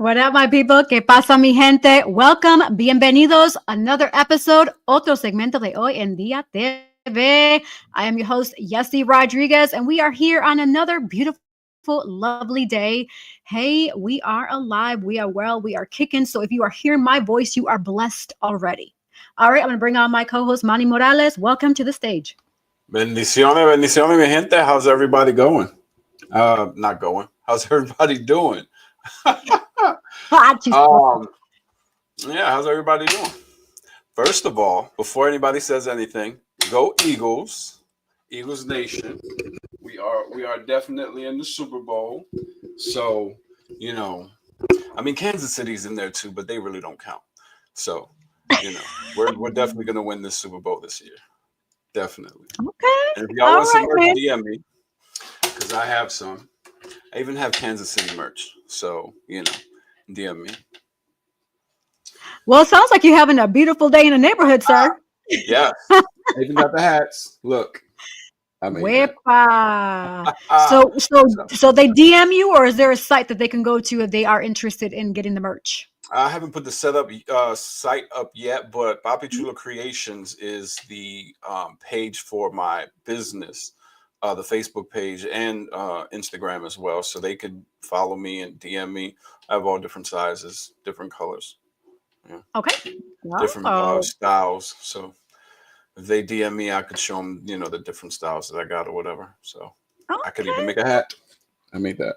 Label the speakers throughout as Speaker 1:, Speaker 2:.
Speaker 1: What up, my people? ¿Qué pasa, mi gente? Welcome, bienvenidos. Another episode, otro segmento de Hoy en Día TV. I am your host, Yessie Rodriguez, and we are here on another beautiful, lovely day. Hey, we are alive. We are well. We are kicking. So if you are hearing my voice, you are blessed already. All right, I'm going to bring on my co-host, Manny Morales. Welcome to the stage.
Speaker 2: Bendiciones, bendiciones, mi gente. How's everybody going? Not going. How's everybody doing? Yeah, how's everybody doing? First of all, before anybody says anything, go Eagles, Eagles Nation. We are definitely in the Super Bowl. So, you know, I mean, Kansas City's in there too, but they really don't count. So, you know, we're definitely gonna win this Super Bowl this year. Definitely.
Speaker 1: Okay.
Speaker 2: And if y'all want some merch, DM me, because I have some. I even have Kansas City merch. So, you know, DM me.
Speaker 1: Well, it sounds like you're having a beautiful day in the neighborhood, sir.
Speaker 2: Yeah. I even got the hats. Look. I mean,
Speaker 1: so they DM you, or is there a site that they can go to if they are interested in getting the merch?
Speaker 2: I haven't put the site up yet, but Papi Chulo Creations is the page for my business, the Facebook page and Instagram as well. So they could follow me and DM me. I have all different sizes, different colors. Yeah.
Speaker 1: Okay.
Speaker 2: Different styles. So if they DM me, I could show them, you know, the different styles that I got or whatever. So I could even make a hat. I made that.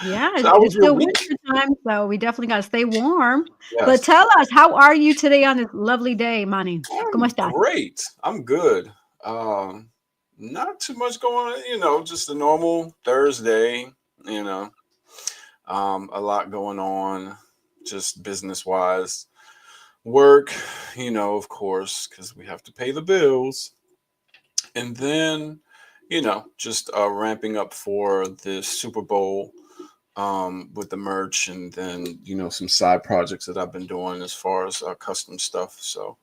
Speaker 1: Yeah, it's still winter time, so we definitely got to stay warm. Yes. But tell us, how are you today on this lovely day, Manny? ¿Cómo estás?
Speaker 2: Great. I'm good. Not too much going on, you know, just a normal Thursday, you know. A lot going on, just business-wise. Work, you know, of course, because we have to pay the bills. And then, you know, just ramping up for the Super Bowl with the merch, and then, you know, some side projects that I've been doing as far as custom stuff. So,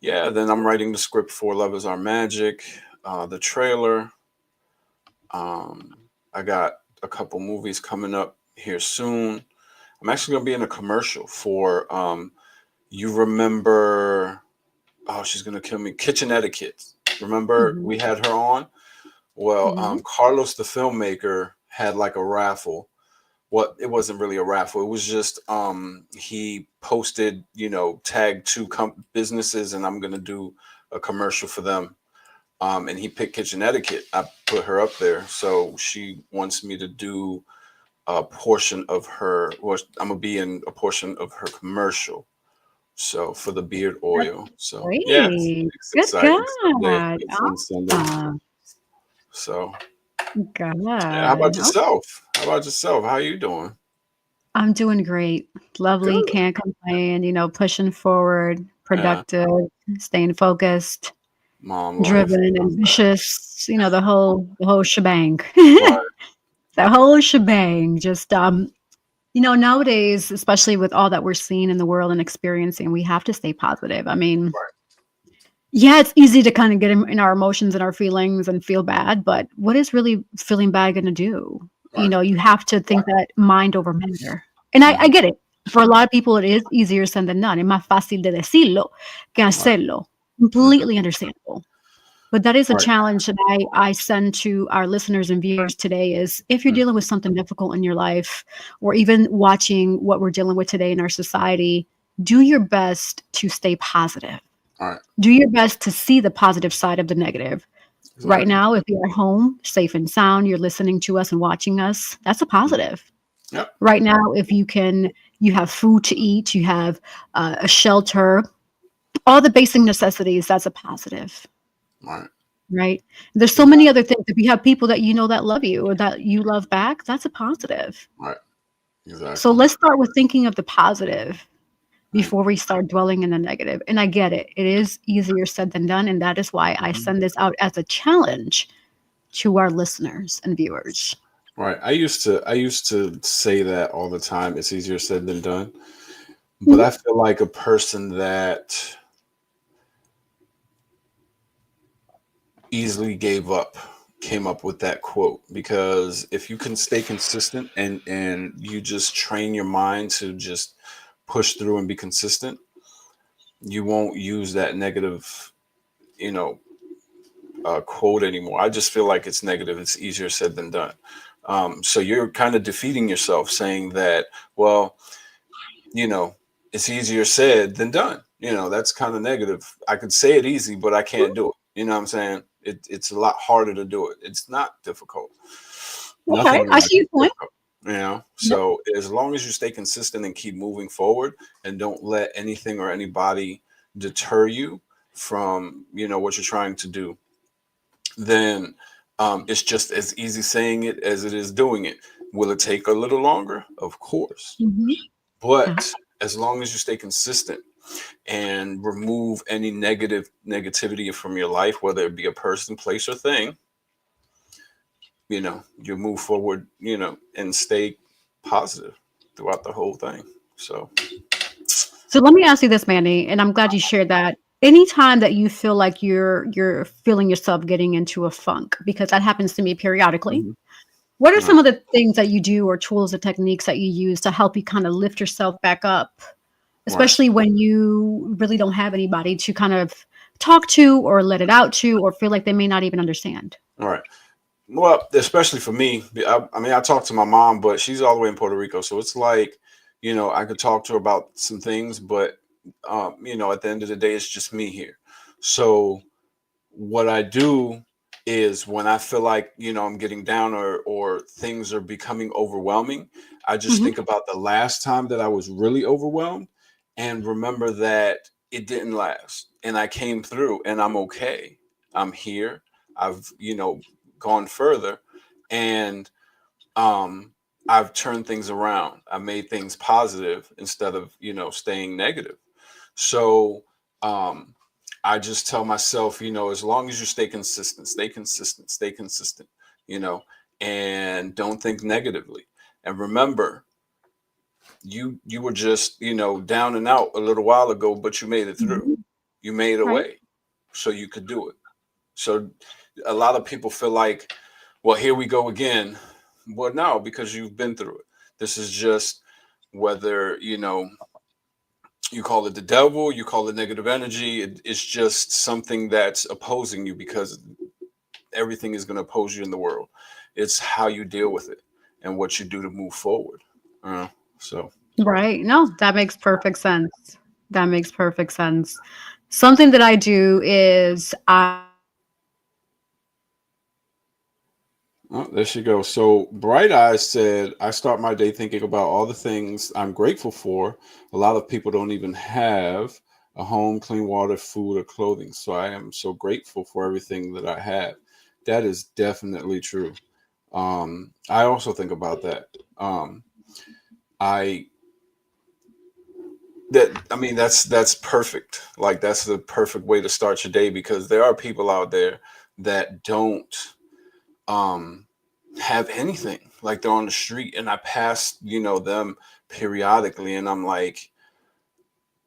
Speaker 2: yeah, then I'm writing the script for Love Is Our Magic, the trailer. I got a couple movies coming up here soon. I'm actually going to be in a commercial for, you remember, oh, she's going to kill me, Kitchen Etiquette. Remember we had her on? Well, Carlos, the filmmaker, had like a raffle. It wasn't really a raffle. It was just, he posted, you know, tagged two businesses, and I'm going to do a commercial for them. And he picked Kitchen Etiquette. I put her up there. So she wants me to do a portion of her, or I'm going to be in a portion of her commercial. So for the beard oil. So
Speaker 1: great.
Speaker 2: Yeah, it's exciting. So
Speaker 1: God.
Speaker 2: Yeah, how about yourself? How are you doing?
Speaker 1: I'm doing great. Lovely. Good. Can't complain. You know, pushing forward, productive, staying focused, driven, ambitious. You know, the whole shebang.
Speaker 2: Right.
Speaker 1: The whole shebang. Just you know, nowadays, especially with all that we're seeing in the world and experiencing, we have to stay positive. I mean, yeah, it's easy to kind of get in our emotions and our feelings and feel bad, but what is really feeling bad going to do? Right. You know, you have to think that mind over matter. And I get it. For a lot of people, it is easier said than done. Es más fácil de decirlo que hacerlo. Completely understandable. But that is a challenge that I send to our listeners and viewers today is if you're dealing with something difficult in your life, or even watching what we're dealing with today in our society, do your best to stay positive.
Speaker 2: All right.
Speaker 1: Do your best to see the positive side of the negative. Exactly. Right now, if you're at home, safe and sound, you're listening to us and watching us, that's a positive.
Speaker 2: Yep.
Speaker 1: Right now, if you have food to eat, you have a shelter, all the basic necessities, that's a positive. Right. There's so many other things. If you have people that you know that love you or that you love back, that's a positive.
Speaker 2: Right. Exactly.
Speaker 1: So let's start with thinking of the positive before we start dwelling in the negative. And I get it. It is easier said than done. And that is why I send this out as a challenge to our listeners and viewers.
Speaker 2: Right. I used to say that all the time. It's easier said than done. But I feel like a person that easily gave up came up with that quote, because if you can stay consistent and you just train your mind to just push through and be consistent, you won't use that negative, you know, quote anymore. I just feel like it's negative. It's easier said than done. So you're kind of defeating yourself saying that, well, you know, it's easier said than done. You know, that's kind of negative. I could say it easy, but I can't do it. You know what I'm saying? It's a lot harder to do it. It's not difficult.
Speaker 1: Okay,
Speaker 2: Nothing in
Speaker 1: I
Speaker 2: life
Speaker 1: see your
Speaker 2: is
Speaker 1: point.
Speaker 2: difficult. You know,
Speaker 1: Yep.
Speaker 2: so as long as you stay consistent and keep moving forward and don't let anything or anybody deter you from, you know, what you're trying to do, then it's just as easy saying it as it is doing it. Will it take a little longer? Of course.
Speaker 1: Mhm. Uh-huh.
Speaker 2: But as long as you stay consistent and remove any negativity from your life, whether it be a person, place, or thing, you know, you move forward, you know, and stay positive throughout the whole thing. So,
Speaker 1: So let me ask you this, Mandy, and I'm glad you shared that. Anytime that you feel like you're feeling yourself getting into a funk, because that happens to me periodically.
Speaker 2: mhm,
Speaker 1: What are
Speaker 2: right,
Speaker 1: some of the things that you do or tools or techniques that you use to help you kind of lift yourself back up,
Speaker 2: right,
Speaker 1: especially when you really don't have anybody to kind of talk to or let it out to or feel like they may not even understand?
Speaker 2: right. Well, especially for me, I mean, I talk to my mom, but she's all the way in Puerto Rico, so it's like, you know, I could talk to her about some things, but you know, at the end of the day, it's just me here. So what I do is when I feel like, you know, I'm getting down or things are becoming overwhelming, I just
Speaker 1: Mhm.
Speaker 2: think about the last time that I was really overwhelmed and remember that it didn't last and I came through and I'm okay. I'm here. I've, you know, gone further and um I've turned things around. I made things positive instead of, you know, staying negative. So um, I just tell myself, you know, as long as you stay consistent, stay consistent, stay consistent, you know, and don't think negatively. And remember, you were just, you know, down and out a little while ago, but you made it through.
Speaker 1: Mhm.
Speaker 2: You made a
Speaker 1: Right.
Speaker 2: way, so you could do it. So a lot of people feel like, well, here we go again. Well, no, because you've been through it. This is just whether, you know, you call it the devil, you call it negative energy. It's just something that's opposing you because everything is going to oppose you in the world. It's how you deal with it and what you do to move forward. Uh, so,
Speaker 1: Right. No, that makes perfect sense. That makes perfect sense. Something that I do is
Speaker 2: oh, there she goes. So, Bright Eyes said, I start my day thinking about all the things I'm grateful for. A lot of people don't even have a home, clean water, food, or clothing. So, I am so grateful for everything that I have. That is definitely true. I also think about that. I I mean that's perfect. Like that's the perfect way to start your day because there are people out there that don't um have anything. Like they're on the street and I pass, you know, them periodically and I'm like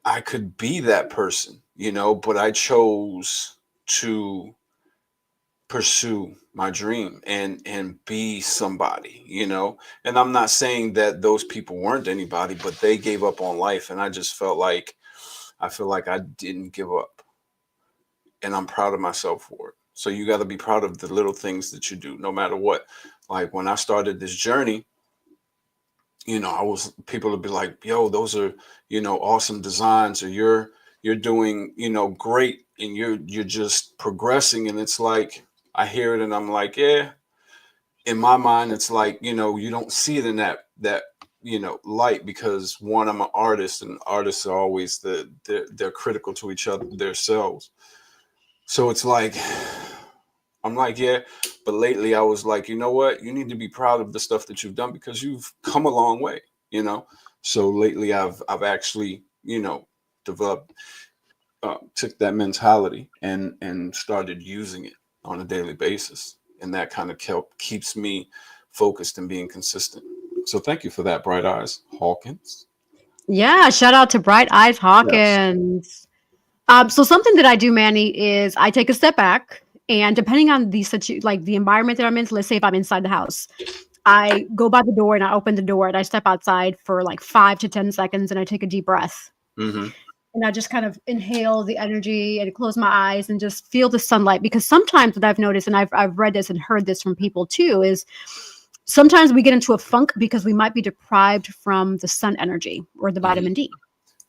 Speaker 2: I could be that person, you know, but I chose to pursue my dream and be somebody, you know. And I'm not saying that those people weren't anybody, but they gave up on life and I just felt like I feel like I didn't give up and I'm proud of myself for it. So you got to be proud of the little things that you do no matter what. Like when I started this journey, you know, I was people would be like, "Yo, those are, you know, awesome designs or you're doing, you know, great and you're just progressing." And it's like I hear it and I'm like, "Yeah." In my mind it's like, you know, you don't see it in that you know light because one, I'm an artist and artists are always they're critical to each other themselves. So it's like I'm like, yeah, but lately I was like, you know what, you need to be proud of the stuff that you've done because you've come a long way, you know. So lately I've actually, you know, developed took that mentality and started using it on a daily basis, and that kind of keeps me focused and being consistent. So thank you for that, Bright Eyes Hawkins.
Speaker 1: yeah, shout out to Bright Eyes
Speaker 2: Yes.
Speaker 1: Hawkins. So something that I do, Manny, is I take a step back And depending on like the environment that I'm in, so let's say if I'm inside the house, I go by the door and I open the door and I step outside for like 5 to 10 seconds and I take a deep breath.
Speaker 2: Mm-hmm.
Speaker 1: And I just kind of inhale the energy and close my eyes and just feel the sunlight. Because sometimes what I've noticed, and I've read this and heard this from people too, is sometimes we get into a funk because we might be deprived from the sun energy or the
Speaker 2: Mm-hmm.
Speaker 1: vitamin D.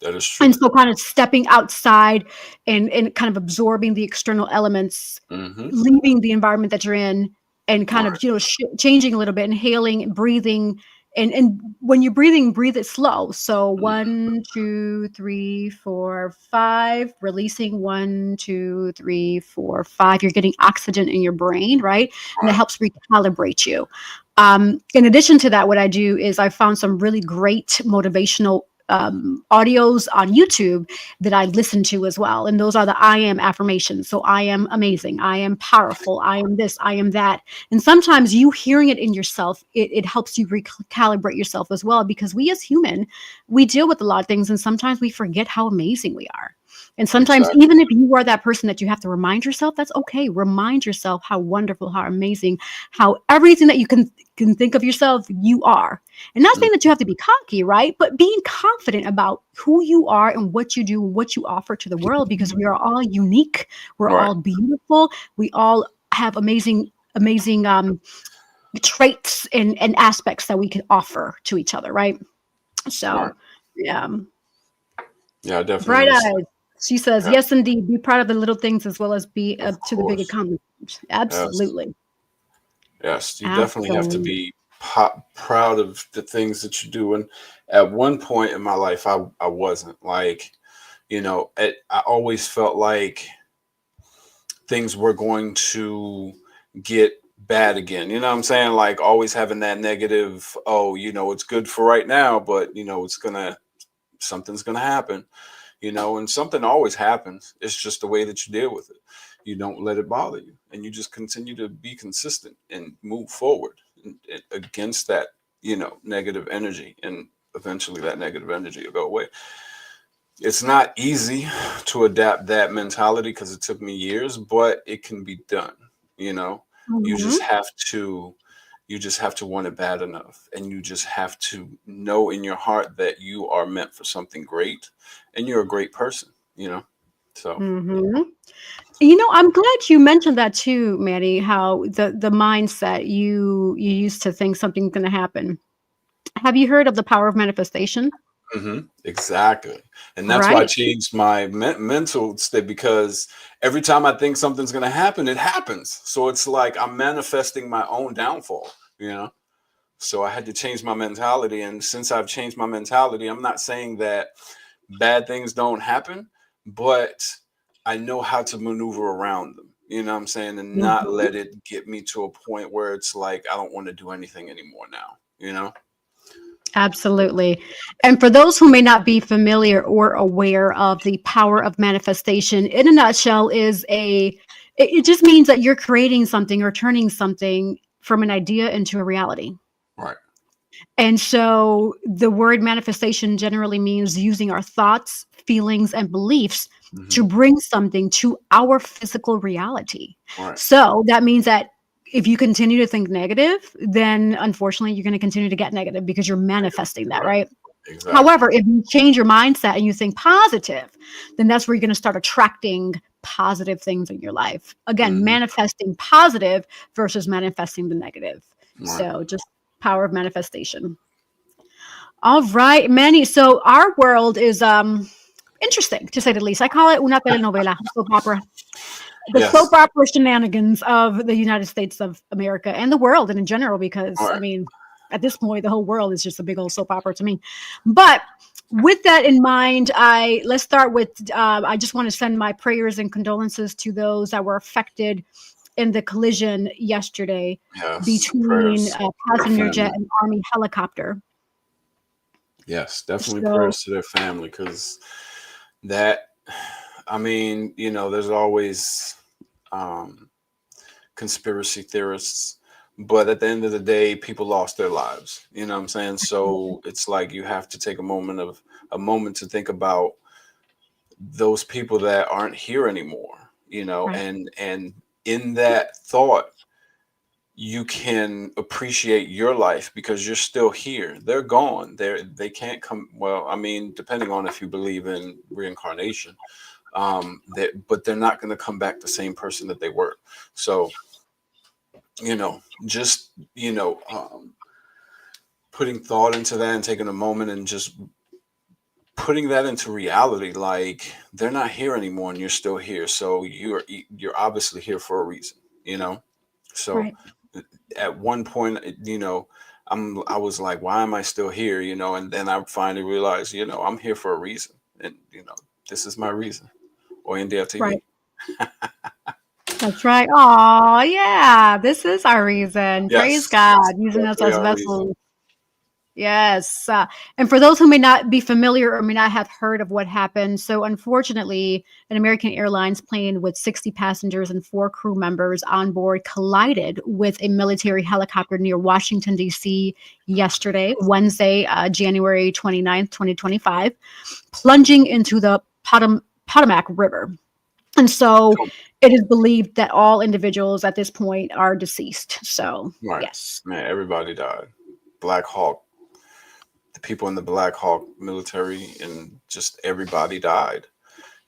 Speaker 2: That is true.
Speaker 1: And so kind of stepping outside and kind of absorbing the external elements,
Speaker 2: Mm-hmm.
Speaker 1: leaving the environment that you're in and kind
Speaker 2: Right.
Speaker 1: of, changing a little bit, inhaling, breathing. And when you're breathing, breathe it slow. So 1, 2, 3, 4, 5, releasing 1, 2, 3, 4, 5. You're getting oxygen in your brain, right? And it helps recalibrate you. In addition to that, what I do is I found some really great motivational audios on YouTube that I listen to as well. And those are the I am affirmations. So I am amazing. I am powerful. I am this. I am that. And sometimes you hearing it in yourself, it helps you recalibrate yourself as well, because we as human, we deal with a lot of things and sometimes we forget how amazing we are. And sometimes even if you are that person that you have to remind yourself, that's okay. Remind yourself how wonderful, how amazing, how everything that you can think of yourself, you are. And not saying that you have to be cocky, right? But being confident about who you are and what you do, what you offer to the world, because we are all unique. We're all beautiful. We all have amazing traits and aspects that we can offer to each other, right? So, yeah.
Speaker 2: Yeah, definitely.
Speaker 1: Bright eyes. She says, yes, indeed. Be proud of the little things as well as be up to the big accomplishments. Absolutely.
Speaker 2: Yes, you definitely have to be proud of the things that you do. And at one point in my life, I wasn't like, I always felt like things were going to get bad again. You know what I'm saying? Like always having that negative, it's good for right now, but something's gonna happen. And something always happens. It's just the way that you deal with it. You don't let it bother you, and you just continue to be consistent and move forward against that, negative energy, and eventually that negative energy will go away. It's not easy to adapt that mentality because it took me years, but it can be done. You just have to want it bad enough, and you just have to know in your heart that you are meant for something great, and you're a great person. So
Speaker 1: I'm glad you mentioned that too, Maddie, how the mindset you used to think something's going to happen. Have you heard of the power of manifestation?
Speaker 2: exactly. And that's why I changed my mental state, because every time I think something's going to happen, it happens. So it's like I'm manifesting my own downfall, So I had to change my mentality. And since I've changed my mentality, I'm not saying that bad things don't happen, but I know how to maneuver around them, you know what I'm saying? And not let it get me to a point where it's like, I don't want to do anything anymore now.
Speaker 1: Absolutely. And for those who may not be familiar or aware of the power of manifestation, in a nutshell, it just means that you're creating something or turning something from an idea into a reality.
Speaker 2: Right.
Speaker 1: And so the word manifestation generally means using our thoughts, feelings, and beliefs to bring something to our physical reality.
Speaker 2: Right.
Speaker 1: So that means that if you continue to think negative, then unfortunately you're going to continue to get negative because you're manifesting that, right? Exactly. However, if you change your mindset and you think positive, then that's where you're going to start attracting positive things in your life. Again, manifesting positive versus manifesting the negative. Right. So just power of manifestation. All right, Manny. So our world is interesting, to say the least. I call it una telenovela, soap opera. The soap opera shenanigans of the United States of America and the world, and in general, because I mean, at this point, the whole world is just a big old soap opera to me. But with that in mind, let's start with. I just want to send my prayers and condolences to those that were affected in the collision yesterday between a passenger jet and Army helicopter.
Speaker 2: Yes, definitely prayers to their family, because that, I mean, there's always conspiracy theorists, but at the end of the day, people lost their lives. You know what I'm saying? So it's like you have to take a moment to think about those people that aren't here anymore, and in that thought, you can appreciate your life because you're still here. They're gone. They can't come. Well, I mean, depending on if you believe in reincarnation, but they're not going to come back the same person that they were. So, just putting thought into that and taking a moment and just putting that into reality, like they're not here anymore and you're still here, so you're obviously here for a reason. So
Speaker 1: Right.
Speaker 2: at one point, I was like, why am I still here? And then I finally realized, I'm here for a reason, and this is my reason. Hoy en día
Speaker 1: Right.
Speaker 2: TV.
Speaker 1: That's right. Oh, yeah. This is our reason. Praise
Speaker 2: Yes,
Speaker 1: God,
Speaker 2: that's
Speaker 1: using us
Speaker 2: definitely
Speaker 1: as
Speaker 2: our reason.
Speaker 1: vessels. Yes. And for those who may not be familiar or may not have heard of what happened, so unfortunately, an American Airlines plane with 60 passengers and 4 crew members on board collided with a military helicopter near Washington, D.C. yesterday, Wednesday, January 29th, 2025, plunging into the Potomac River. And so it is believed that all individuals at this point are deceased. So,
Speaker 2: Right,
Speaker 1: yes.
Speaker 2: man, everybody died. Black Hawk, the people in the Black Hawk military, and just everybody died.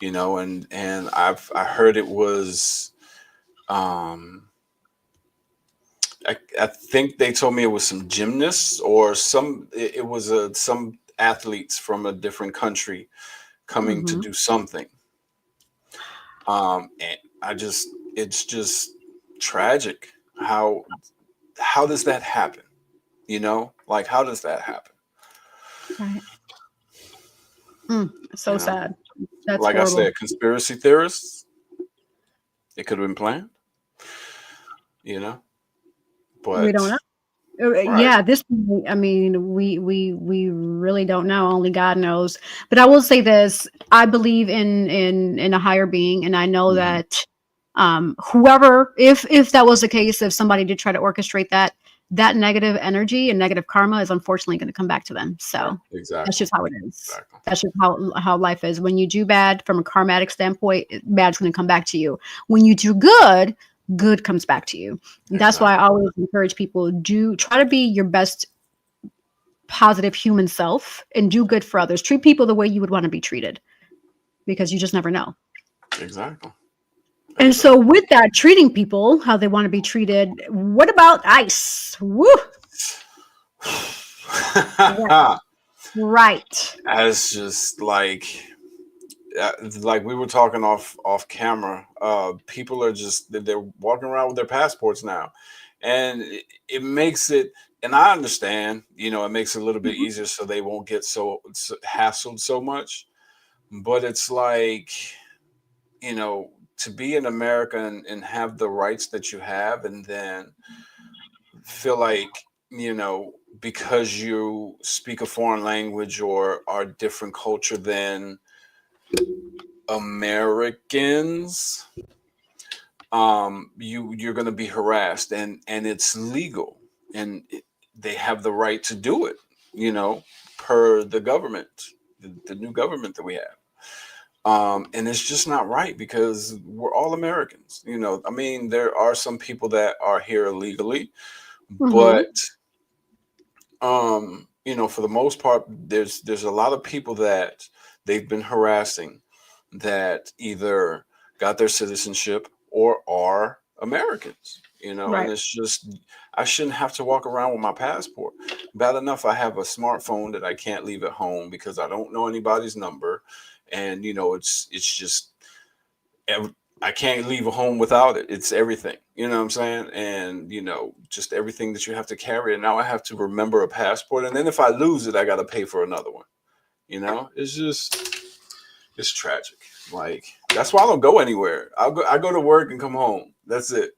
Speaker 2: And I heard it was, I think they told me it was some gymnasts or it was some athletes from a different country coming to
Speaker 1: Mhm.
Speaker 2: do something. And it's just tragic. How does that happen? Like, how does that happen?
Speaker 1: Right. So
Speaker 2: You know,
Speaker 1: sad. That's
Speaker 2: like I
Speaker 1: horrible.
Speaker 2: said, conspiracy theorists, it could have been planned,
Speaker 1: We don't
Speaker 2: but
Speaker 1: know.
Speaker 2: right.
Speaker 1: Yeah, this. I mean, we really don't know. Only God knows. But I will say this: I believe in a higher being, and I know
Speaker 2: Mhm.
Speaker 1: that whoever, if that was the case, if somebody did try to orchestrate that negative energy and negative karma is unfortunately going to come back to them.
Speaker 2: Right.
Speaker 1: So that's
Speaker 2: Exactly.
Speaker 1: just how it is.
Speaker 2: Exactly.
Speaker 1: That's just how life is. When you do bad from a karmatic standpoint, bad's going to come back to you. When you do good, good comes back to you. That's why I
Speaker 2: Exactly.
Speaker 1: always encourage people, do try to be your best positive human self and do good for others. Treat people the way you would want to be treated because you just never know.
Speaker 2: Exactly.
Speaker 1: And so,
Speaker 2: Exactly.
Speaker 1: with that, treating people how they want to be treated, what about ICE? Woo! Right. Right.
Speaker 2: As just like we were talking off camera, people are just they're walking around with their passports now, and it makes it. And I understand, it makes it a little bit
Speaker 1: Mhm.
Speaker 2: easier so they won't get so hassled so much. But it's like, to be in America and have the rights that you have, and then feel like, because you speak a foreign language or are different culture than Americans, you're going to be harassed, and it's legal, and they have the right to do it, per the government, the new government that we have. And it's just not right because we're all Americans. I mean, there are some people that are here illegally,
Speaker 1: Mhm.
Speaker 2: but for the most part, there's a lot of people that they've been harassing that either got their citizenship or are Americans, and
Speaker 1: Right.
Speaker 2: it's just, I shouldn't have to walk around with my passport. Bad enough I have a smartphone that I can't leave at home because I don't know anybody's number, and it's just I can't leave a home without it. It's everything. You know what I'm saying? And just everything that you have to carry. And now I have to remember a passport. And then if I lose it, I got to pay for another one. It's just, it's tragic. Like, that's why I don't go anywhere. I go to work and come home. That's it.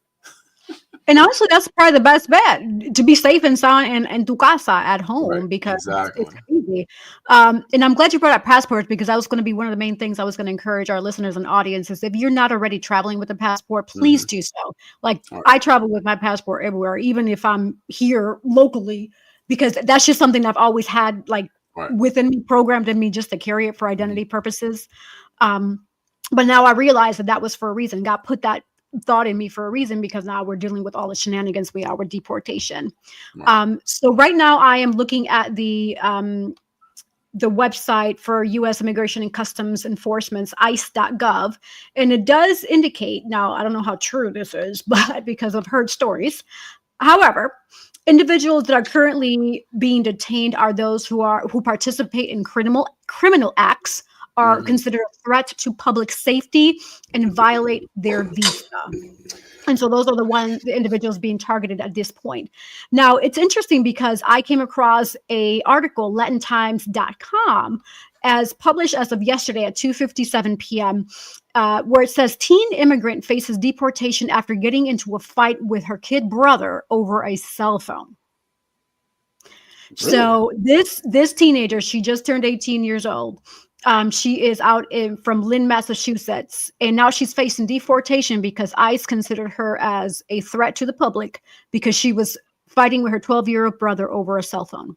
Speaker 1: And honestly, that's probably the best bet to be safe and sound in tu casa at
Speaker 2: Right.
Speaker 1: home because it's
Speaker 2: Exactly.
Speaker 1: crazy. And I'm glad you brought up passports because that was going to be one of the main things I was going to encourage our listeners and audience is if you're not already traveling with a passport, please
Speaker 2: Hmm.
Speaker 1: do so. Like
Speaker 2: All right.
Speaker 1: I travel with my passport everywhere, even if I'm here locally, because that's just something I've always had like
Speaker 2: Right.
Speaker 1: within me, programmed in me just to carry it for
Speaker 2: Mhm.
Speaker 1: identity purposes. Um, but now I realize that was for a reason. God put that thought in me for a reason, because now we're dealing with all the shenanigans we are with deportation.
Speaker 2: Right.
Speaker 1: So right now I am looking at the website for U.S. Immigration and Customs Enforcement's ICE.gov. And it does indicate, now I don't know how true this is, but because I've heard stories. However, individuals that are currently being detained are those who participate in criminal acts, are considered a threat to public safety, and violate their visa. And so those are the individuals being targeted at this point. Now, it's interesting because I came across a article, LatinTimes.com, as published as of yesterday at 2:57 p.m., where it says teen immigrant faces deportation after getting into a fight with her kid brother over a cell phone. Really? So this teenager, she just turned 18 years old. She is out from Lynn, Massachusetts, and now she's facing deportation because ICE considered her as a threat to the public because she was fighting with her 12-year-old brother over a cell phone.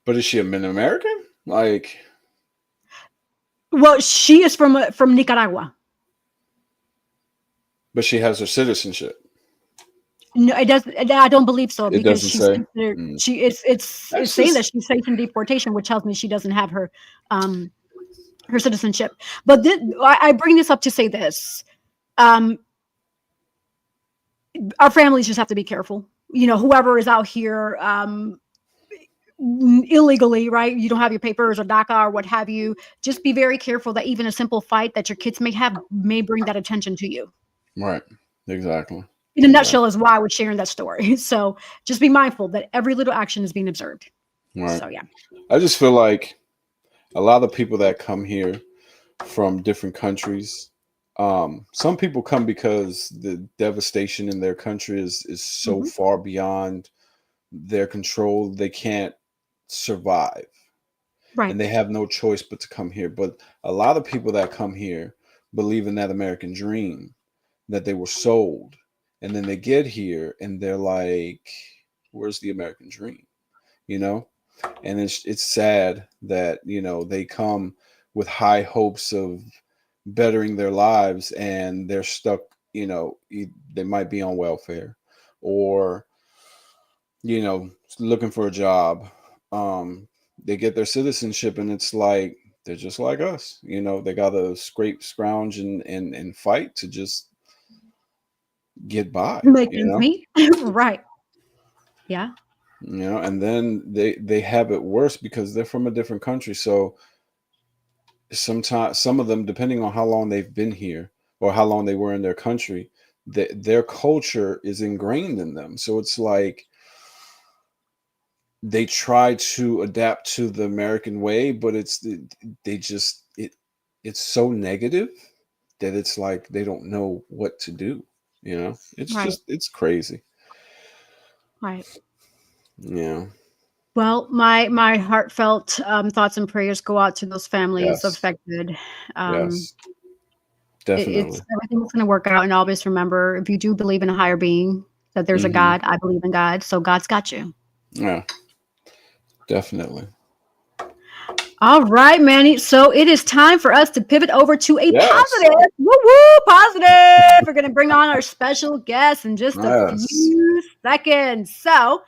Speaker 2: But is she an American? Like,
Speaker 1: well, she is from Nicaragua.
Speaker 2: But she has her citizenship.
Speaker 1: No, it doesn't. I don't believe so, because
Speaker 2: she's saying
Speaker 1: that she's facing deportation, which tells me she doesn't have her citizenship. But I bring this up to say this: our families just have to be careful. Whoever is out here illegally, right? You don't have your papers or DACA or what have you. Just be very careful that even a simple fight that your kids may have may bring that attention to you.
Speaker 2: Right. Exactly.
Speaker 1: In a nutshell is why I was sharing that story. So just be mindful that every little action is being observed.
Speaker 2: Right.
Speaker 1: So yeah.
Speaker 2: I just feel like a lot of people that come here from different countries, some people come because the devastation in their country is so far beyond their control, they can't survive. Right. And they have no choice but to come here. But a lot of people that come here believe in that American dream that they were sold. And then they get here and they're like, where's the American dream? And it's sad that, they come with high hopes of bettering their lives and they're stuck, they might be on welfare or, looking for a job. They get their citizenship and it's like, they're just like us. They got to scrape, scrounge and fight to just get by.
Speaker 1: Make ends meet. Right. Yeah.
Speaker 2: And then they have it worse because they're from a different country. So sometimes some of them, depending on how long they've been here or how long they were in their country, their culture is ingrained in them. So it's like they try to adapt to the American way, but it's so negative that it's like they don't know what to do. It's right. It's crazy.
Speaker 1: Right.
Speaker 2: Yeah.
Speaker 1: Well, my heartfelt thoughts and prayers go out to those families affected.
Speaker 2: Yes. Definitely.
Speaker 1: Everything's going to work out. And always remember, if you do believe in a higher being, that there's a God. I believe in God. So God's got you.
Speaker 2: Yeah. Definitely.
Speaker 1: All right, Manny. So it is time for us to pivot over to a positive. Woo-woo, positive. We're going to bring on our special guest in just a few seconds. So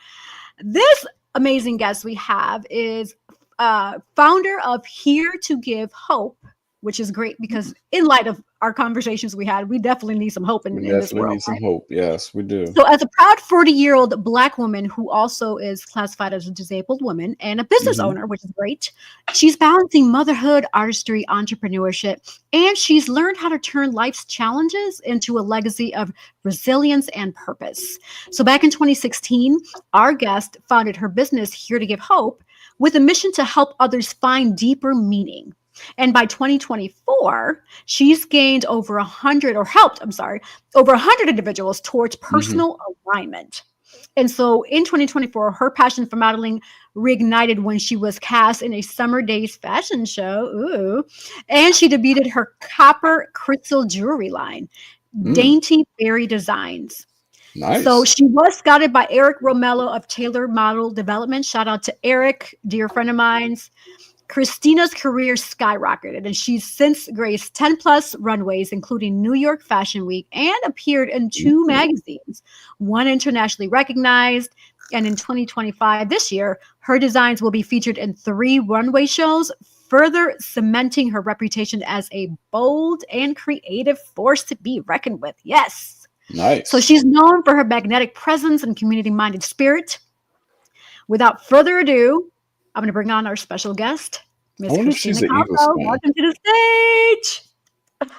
Speaker 1: this amazing guest we have is founder of Here2GiveH.O.P.E, which is great because in light of our conversations we had, we definitely need some hope in this world.
Speaker 2: We need some hope. Yes, we do.
Speaker 1: So as a proud 40-year-old Black woman who also is classified as a disabled woman and a business owner, which is great, she's balancing motherhood, artistry, entrepreneurship, and she's learned how to turn life's challenges into a legacy of resilience and purpose. So back in 2016, our guest founded her business Here2GiveH.O.P.E with a mission to help others find deeper meaning. And by 2024, she's gained over 100 individuals towards personal alignment. And so in 2024, her passion for modeling reignited when she was cast in a Summer Daze Fashion Show. Ooh. And she debuted her copper crystal jewelry line, Dainty Fairy Designs.
Speaker 2: Nice.
Speaker 1: So she was scouted by Eric Romello of Taylor Model Development. Shout out to Eric, dear friend of mine. Christina's career skyrocketed, and she's since graced 10 plus runways, including New York Fashion Week, and appeared in 2 magazines, one internationally recognized. And in 2025, this year, her designs will be featured in 3 runway shows, further cementing her reputation as a bold and creative force to be reckoned with. Yes.
Speaker 2: Nice.
Speaker 1: So she's known for her magnetic presence and community-minded spirit. Without further ado, I'm going to bring on our special guest, Miss Christina Caldwell. Welcome to the stage.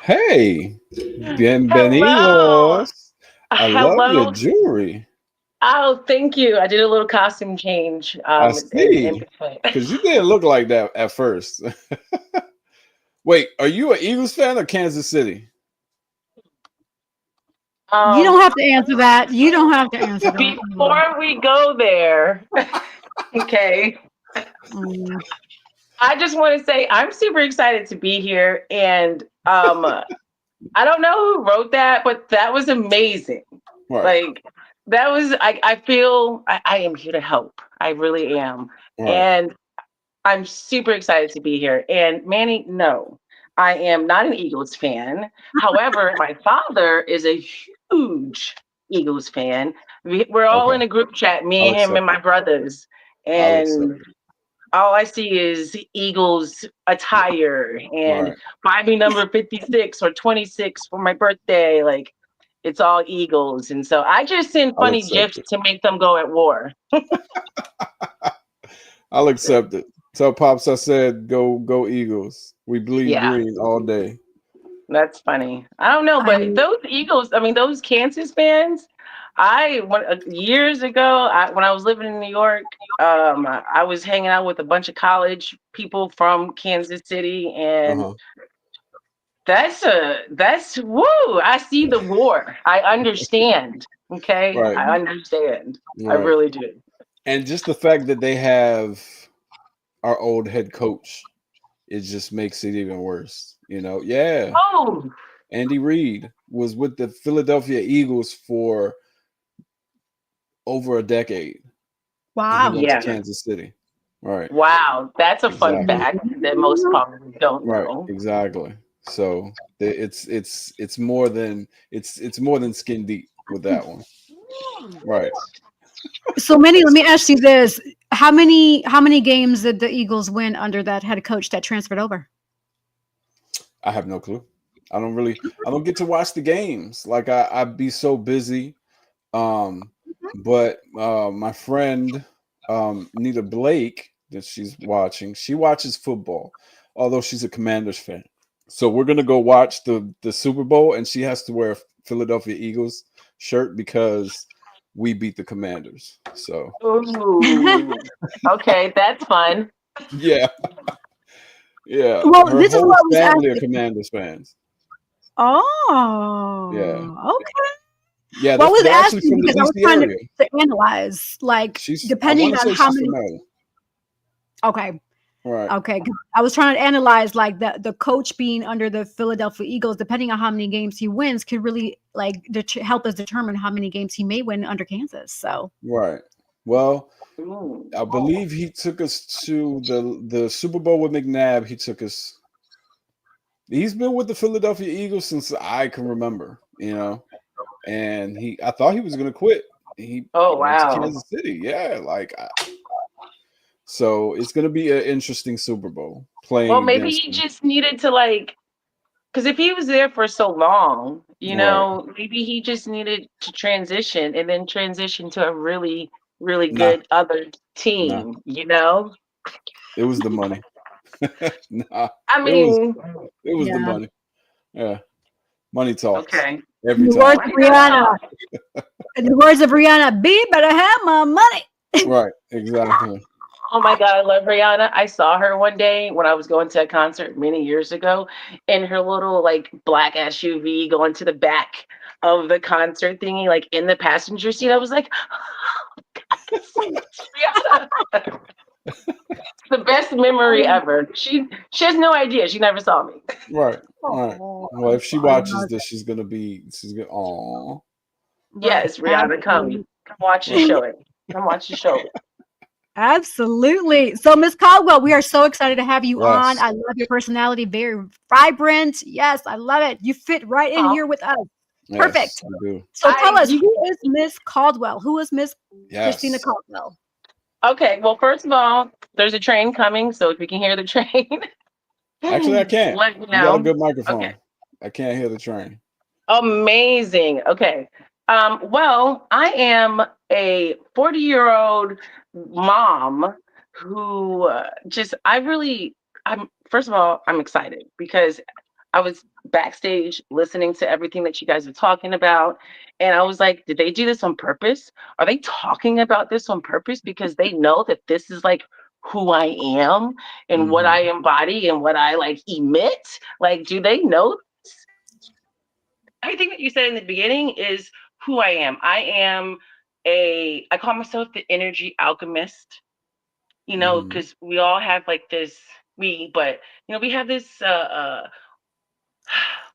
Speaker 2: Hey, bienvenidos. I love your jewelry.
Speaker 3: Oh, thank you. I did a little costume change.
Speaker 2: I see. Because you didn't look like that at first. Wait, are you an Eagles fan or Kansas City?
Speaker 1: You don't have to answer that. You don't have to answer that.
Speaker 3: Before we go there, okay. I just want to say I'm super excited to be here. And I don't know who wrote that, but that was amazing.
Speaker 2: Right.
Speaker 3: Like, that was, I feel I am here to help. I really am.
Speaker 2: Right.
Speaker 3: And I'm super excited to be here. And Manny, no, I am not an Eagles fan. However, my father is a huge Eagles fan. We're all in a group chat, me and him and my brothers. And all I see is Eagles attire and buy me number 56 or 26 for my birthday. Like, it's all Eagles. And so I just send funny gifs to make them go at war.
Speaker 2: I'll accept it. Tell Pops I said go Eagles. We bleed green all day.
Speaker 3: That's funny. I don't know, but those Eagles, I mean, those Kansas fans, years ago, when I was living in New York, I was hanging out with a bunch of college people from Kansas City, and that's woo. I see the war. I understand. Okay.
Speaker 2: Right.
Speaker 3: I understand. Right. I really do.
Speaker 2: And just the fact that they have our old head coach, it just makes it even worse. You know? Yeah.
Speaker 3: Oh.
Speaker 2: Andy Reid was with the Philadelphia Eagles for over a decade.
Speaker 1: Wow.
Speaker 2: He went to Kansas City. Right.
Speaker 3: Wow. That's a fun fact that most probably don't know.
Speaker 2: Exactly. So it's more than skin deep with that one. Right.
Speaker 1: So Manny, let me ask you this. How many games did the Eagles win under that head coach that transferred over?
Speaker 2: I have no clue. I don't get to watch the games. Like I'd be so busy. But my friend Nita Blake that she's watching, she watches football, although she's a Commanders fan. So we're gonna go watch the Super Bowl, and she has to wear a Philadelphia Eagles shirt because we beat the Commanders. So
Speaker 3: okay, that's fun.
Speaker 2: Yeah. Yeah.
Speaker 1: Well,
Speaker 2: her
Speaker 1: this is
Speaker 2: whole
Speaker 1: what I was
Speaker 2: family
Speaker 1: asking.
Speaker 2: are Commanders fans.
Speaker 1: Oh.
Speaker 2: Yeah.
Speaker 1: Okay.
Speaker 2: Yeah.
Speaker 1: Well, I was
Speaker 2: actually
Speaker 1: asking
Speaker 2: from
Speaker 1: because
Speaker 2: the
Speaker 1: I was
Speaker 2: DC
Speaker 1: trying
Speaker 2: area.
Speaker 1: to analyze, like, depending on how many. Okay.
Speaker 2: Right.
Speaker 1: Okay. I was trying to analyze, like, the coach being under the Philadelphia Eagles, depending on how many games he wins, could really help us determine how many games he may win under Kansas. So.
Speaker 2: Right. Well, I believe he took us to the Super Bowl with McNabb. He's been with the Philadelphia Eagles since I can remember, you know, and I thought he was going to quit. He went to Kansas City. Yeah. So it's going to be an interesting Super Bowl playing.
Speaker 3: Well, maybe he just needed to, like, because if he was there for so long, you know, maybe he just needed to transition and then transition to a really, really good other team, you know?
Speaker 2: It was the money.
Speaker 3: I mean,
Speaker 2: it was the money. Yeah. Money talks.
Speaker 3: Okay.
Speaker 2: Every time.
Speaker 1: In the words of Rihanna, B better have my money.
Speaker 2: Right. Exactly.
Speaker 3: Oh my God, I love Rihanna. I saw her one day when I was going to a concert many years ago in her little, like, black SUV going to the back of the concert thingy, like in the passenger seat. I was like, oh God, Rihanna. The best memory ever. She has no idea. She never saw me.
Speaker 2: Right. Right. Well, if she watches this, she's gonna. Aw.
Speaker 3: Yes, Rihanna, come watch the show. Come watch the show.
Speaker 1: Absolutely. So, Miss Caldwell, we are so excited to have you on.
Speaker 2: Yes.
Speaker 1: I love your personality, very vibrant. Yes, I love it. You fit right in
Speaker 3: Oh,
Speaker 1: here with us.
Speaker 2: Yes,
Speaker 1: Perfect.
Speaker 2: I do.
Speaker 1: So, tell us,
Speaker 3: you
Speaker 1: who is Miss Caldwell? Who is Miss Christina
Speaker 2: Yes.
Speaker 1: Caldwell?
Speaker 3: okay? Well, first of all, there's a train coming, so if you can hear the train,
Speaker 2: Actually, I can't.
Speaker 3: let me
Speaker 2: You got a
Speaker 3: know.
Speaker 2: good
Speaker 3: Okay.
Speaker 2: microphone. I can't hear the train.
Speaker 3: Amazing. Okay. Well, I am a 40-year-old mom who I'm, first of all, I'm excited because I was backstage listening to everything that you guys were talking about. And I was like, did they do this on purpose? Are they talking about this on purpose because they know that this is like who I am and what
Speaker 2: Mm-hmm.
Speaker 3: I embody and what I like emit? Like, do they know everything that you said in the beginning is who I am. I call myself the energy alchemist,
Speaker 2: Mm-hmm.
Speaker 3: because we all have like this, but we have this,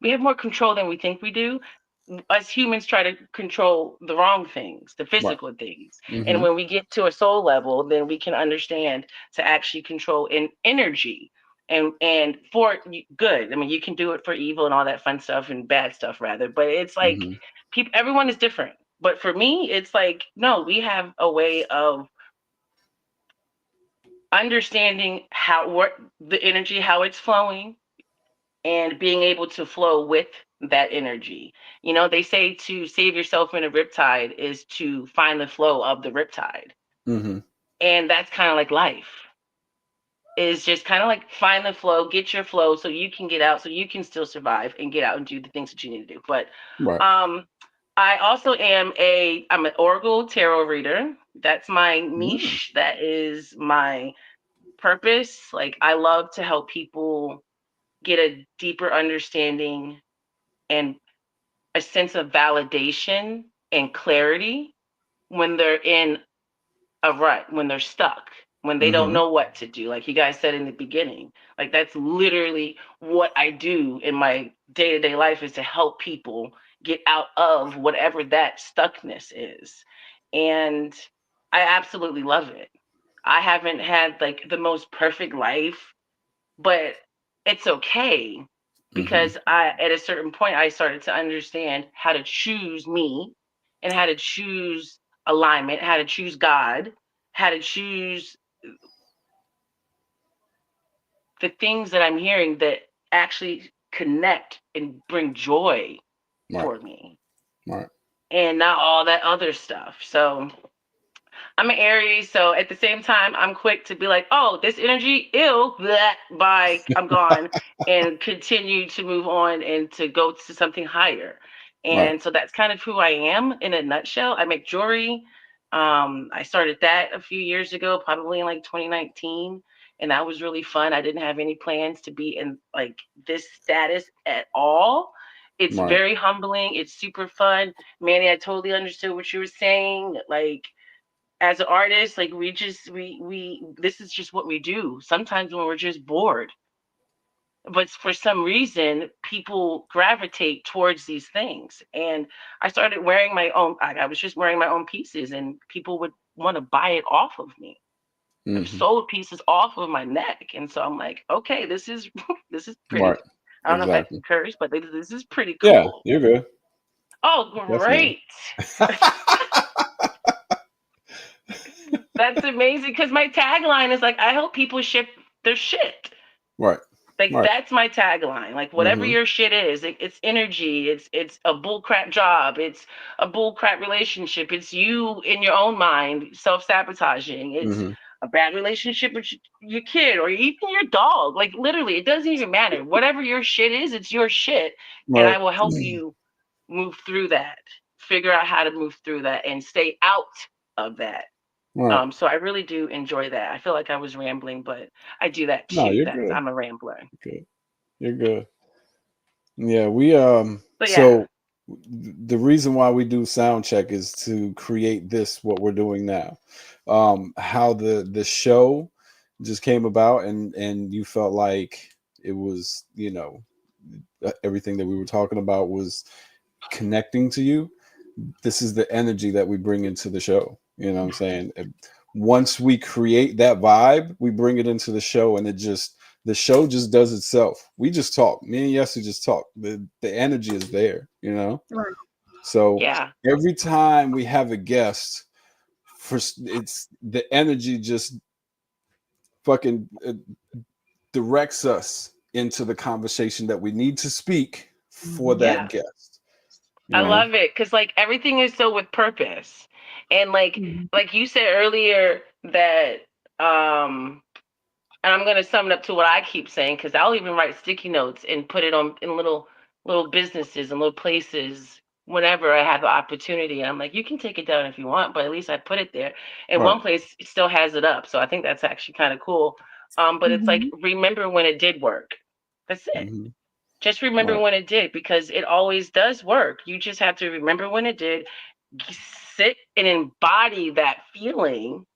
Speaker 3: we have more control than we think we do. Us humans try to control the wrong things, the
Speaker 2: Right.
Speaker 3: physical things. And
Speaker 2: Mm-hmm.
Speaker 3: when we get to a soul level, then we can understand to actually control in energy and for good. I mean, you can do it for evil and all that fun stuff and bad stuff rather, but it's like
Speaker 2: Mm-hmm.
Speaker 3: everyone is different. But for me, it's like, no, we have a way of understanding how what the energy, how it's flowing, and being able to flow with that energy. They say to save yourself in a riptide is to find the flow of the riptide.
Speaker 2: Mm-hmm.
Speaker 3: And that's kind of like life, is just kind of like find the flow, get your flow so you can get out, so you can still survive and get out and do the things that you need to do. But
Speaker 2: Right.
Speaker 3: um, I also I'm an Oracle tarot reader. That's my
Speaker 2: Mm.
Speaker 3: niche. That is my purpose. Like, I love to help people get a deeper understanding and a sense of validation and clarity when they're in a rut, when they're stuck, when they don't
Speaker 2: Mm-hmm.
Speaker 3: know what to do. Like you guys said in the beginning, like that's literally what I do in my day-to-day life, is to help people get out of whatever that stuckness is. And I absolutely love it. I haven't had like the most perfect life, but it's okay,
Speaker 2: Mm-hmm.
Speaker 3: because I at a certain point I started to understand how to choose me and how to choose alignment, how to choose God, how to choose the things that I'm hearing that actually connect and bring joy
Speaker 2: Right.
Speaker 3: for me,
Speaker 2: Right.
Speaker 3: and not all that other stuff. So I'm an Aries, so at the same time, I'm quick to be like, oh, this energy, ill, that bye, I'm gone, and continue to move on and to go to something higher.
Speaker 2: Right.
Speaker 3: And so that's kind of who I am in a nutshell. I make jewelry. I started that a few years ago, probably in like 2019, and that was really fun. I didn't have any plans to be in like this status at all. It's
Speaker 2: Right.
Speaker 3: very humbling. It's super fun. Manny, I totally understood what you were saying. Like, as an artist, like we this is just what we do sometimes when we're just bored, but for some reason people gravitate towards these things. And I started wearing my own, I was just wearing my own pieces, and people would want to buy it off of me. I've
Speaker 2: Mm-hmm.
Speaker 3: sold pieces off of my neck, and so I'm like, okay, this is this is pretty,
Speaker 2: Right.
Speaker 3: I don't know if I
Speaker 2: Exactly.
Speaker 3: can curse, but this is pretty
Speaker 2: Yeah,
Speaker 3: cool.
Speaker 2: you're good.
Speaker 3: Oh,
Speaker 2: Definitely.
Speaker 3: great. That's amazing, because my tagline is like, I help people ship their shit.
Speaker 2: Right.
Speaker 3: Like,
Speaker 2: Right.
Speaker 3: that's my tagline. Like, whatever
Speaker 2: Mm-hmm.
Speaker 3: your shit is, it's energy, it's a bullcrap job, it's a bullcrap relationship, it's you in your own mind self-sabotaging, it's
Speaker 2: Mm-hmm.
Speaker 3: a bad relationship with your kid or even your dog. Like, literally, it doesn't even matter. Whatever your shit is, it's your shit, and I
Speaker 2: Right.
Speaker 3: will help you move through that, figure out how to move through that, and stay out of that.
Speaker 2: Right.
Speaker 3: So I really do enjoy that. I feel like I was rambling, but I do that
Speaker 2: No,
Speaker 3: too.
Speaker 2: you're
Speaker 3: That's
Speaker 2: good.
Speaker 3: I'm a rambler.
Speaker 2: Good. You're good. Yeah, we
Speaker 3: But yeah.
Speaker 2: so the reason why we do sound check is to create this what we're doing now. How the show just came about, and you felt like it was, everything that we were talking about was connecting to you. This is the energy that we bring into the show. You know what I'm saying? once we create that vibe, we bring it into the show, and the show just does itself. We just talk. Me and Yessie just talk. The energy is there, you know.
Speaker 1: Right.
Speaker 2: So
Speaker 3: Yeah.
Speaker 2: every time we have a guest, it's the energy just fucking directs us into the conversation that we need to speak for that
Speaker 3: Yeah.
Speaker 2: guest.
Speaker 3: I
Speaker 2: You know?
Speaker 3: love it because like everything is so with purpose. And like you said earlier that and I'm gonna sum it up to what I keep saying because I'll even write sticky notes and put it on in little businesses and little places whenever I have the opportunity. And I'm like, you can take it down if you want, but at least I put it there. And
Speaker 2: Right.
Speaker 3: one place still has it up, so I think that's actually kind of cool. But it's like remember when it did work. That's it.
Speaker 2: Mhm.
Speaker 3: Just remember
Speaker 2: Right.
Speaker 3: when it did because it always does work. You just have to remember when it did, sit and embody that feeling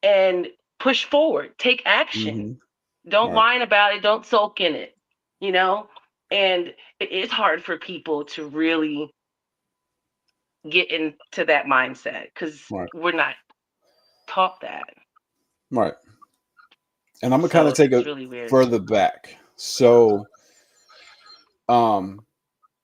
Speaker 3: and push forward, take action.
Speaker 2: Mhm.
Speaker 3: Don't
Speaker 2: Right.
Speaker 3: whine about it, don't sulk in it, you know? And it is hard for people to really get into that mindset because
Speaker 2: Right.
Speaker 3: we're not taught that.
Speaker 2: Right. And I'm gonna kind
Speaker 3: So
Speaker 2: of take
Speaker 3: it's
Speaker 2: it
Speaker 3: really weird.
Speaker 2: further back. So,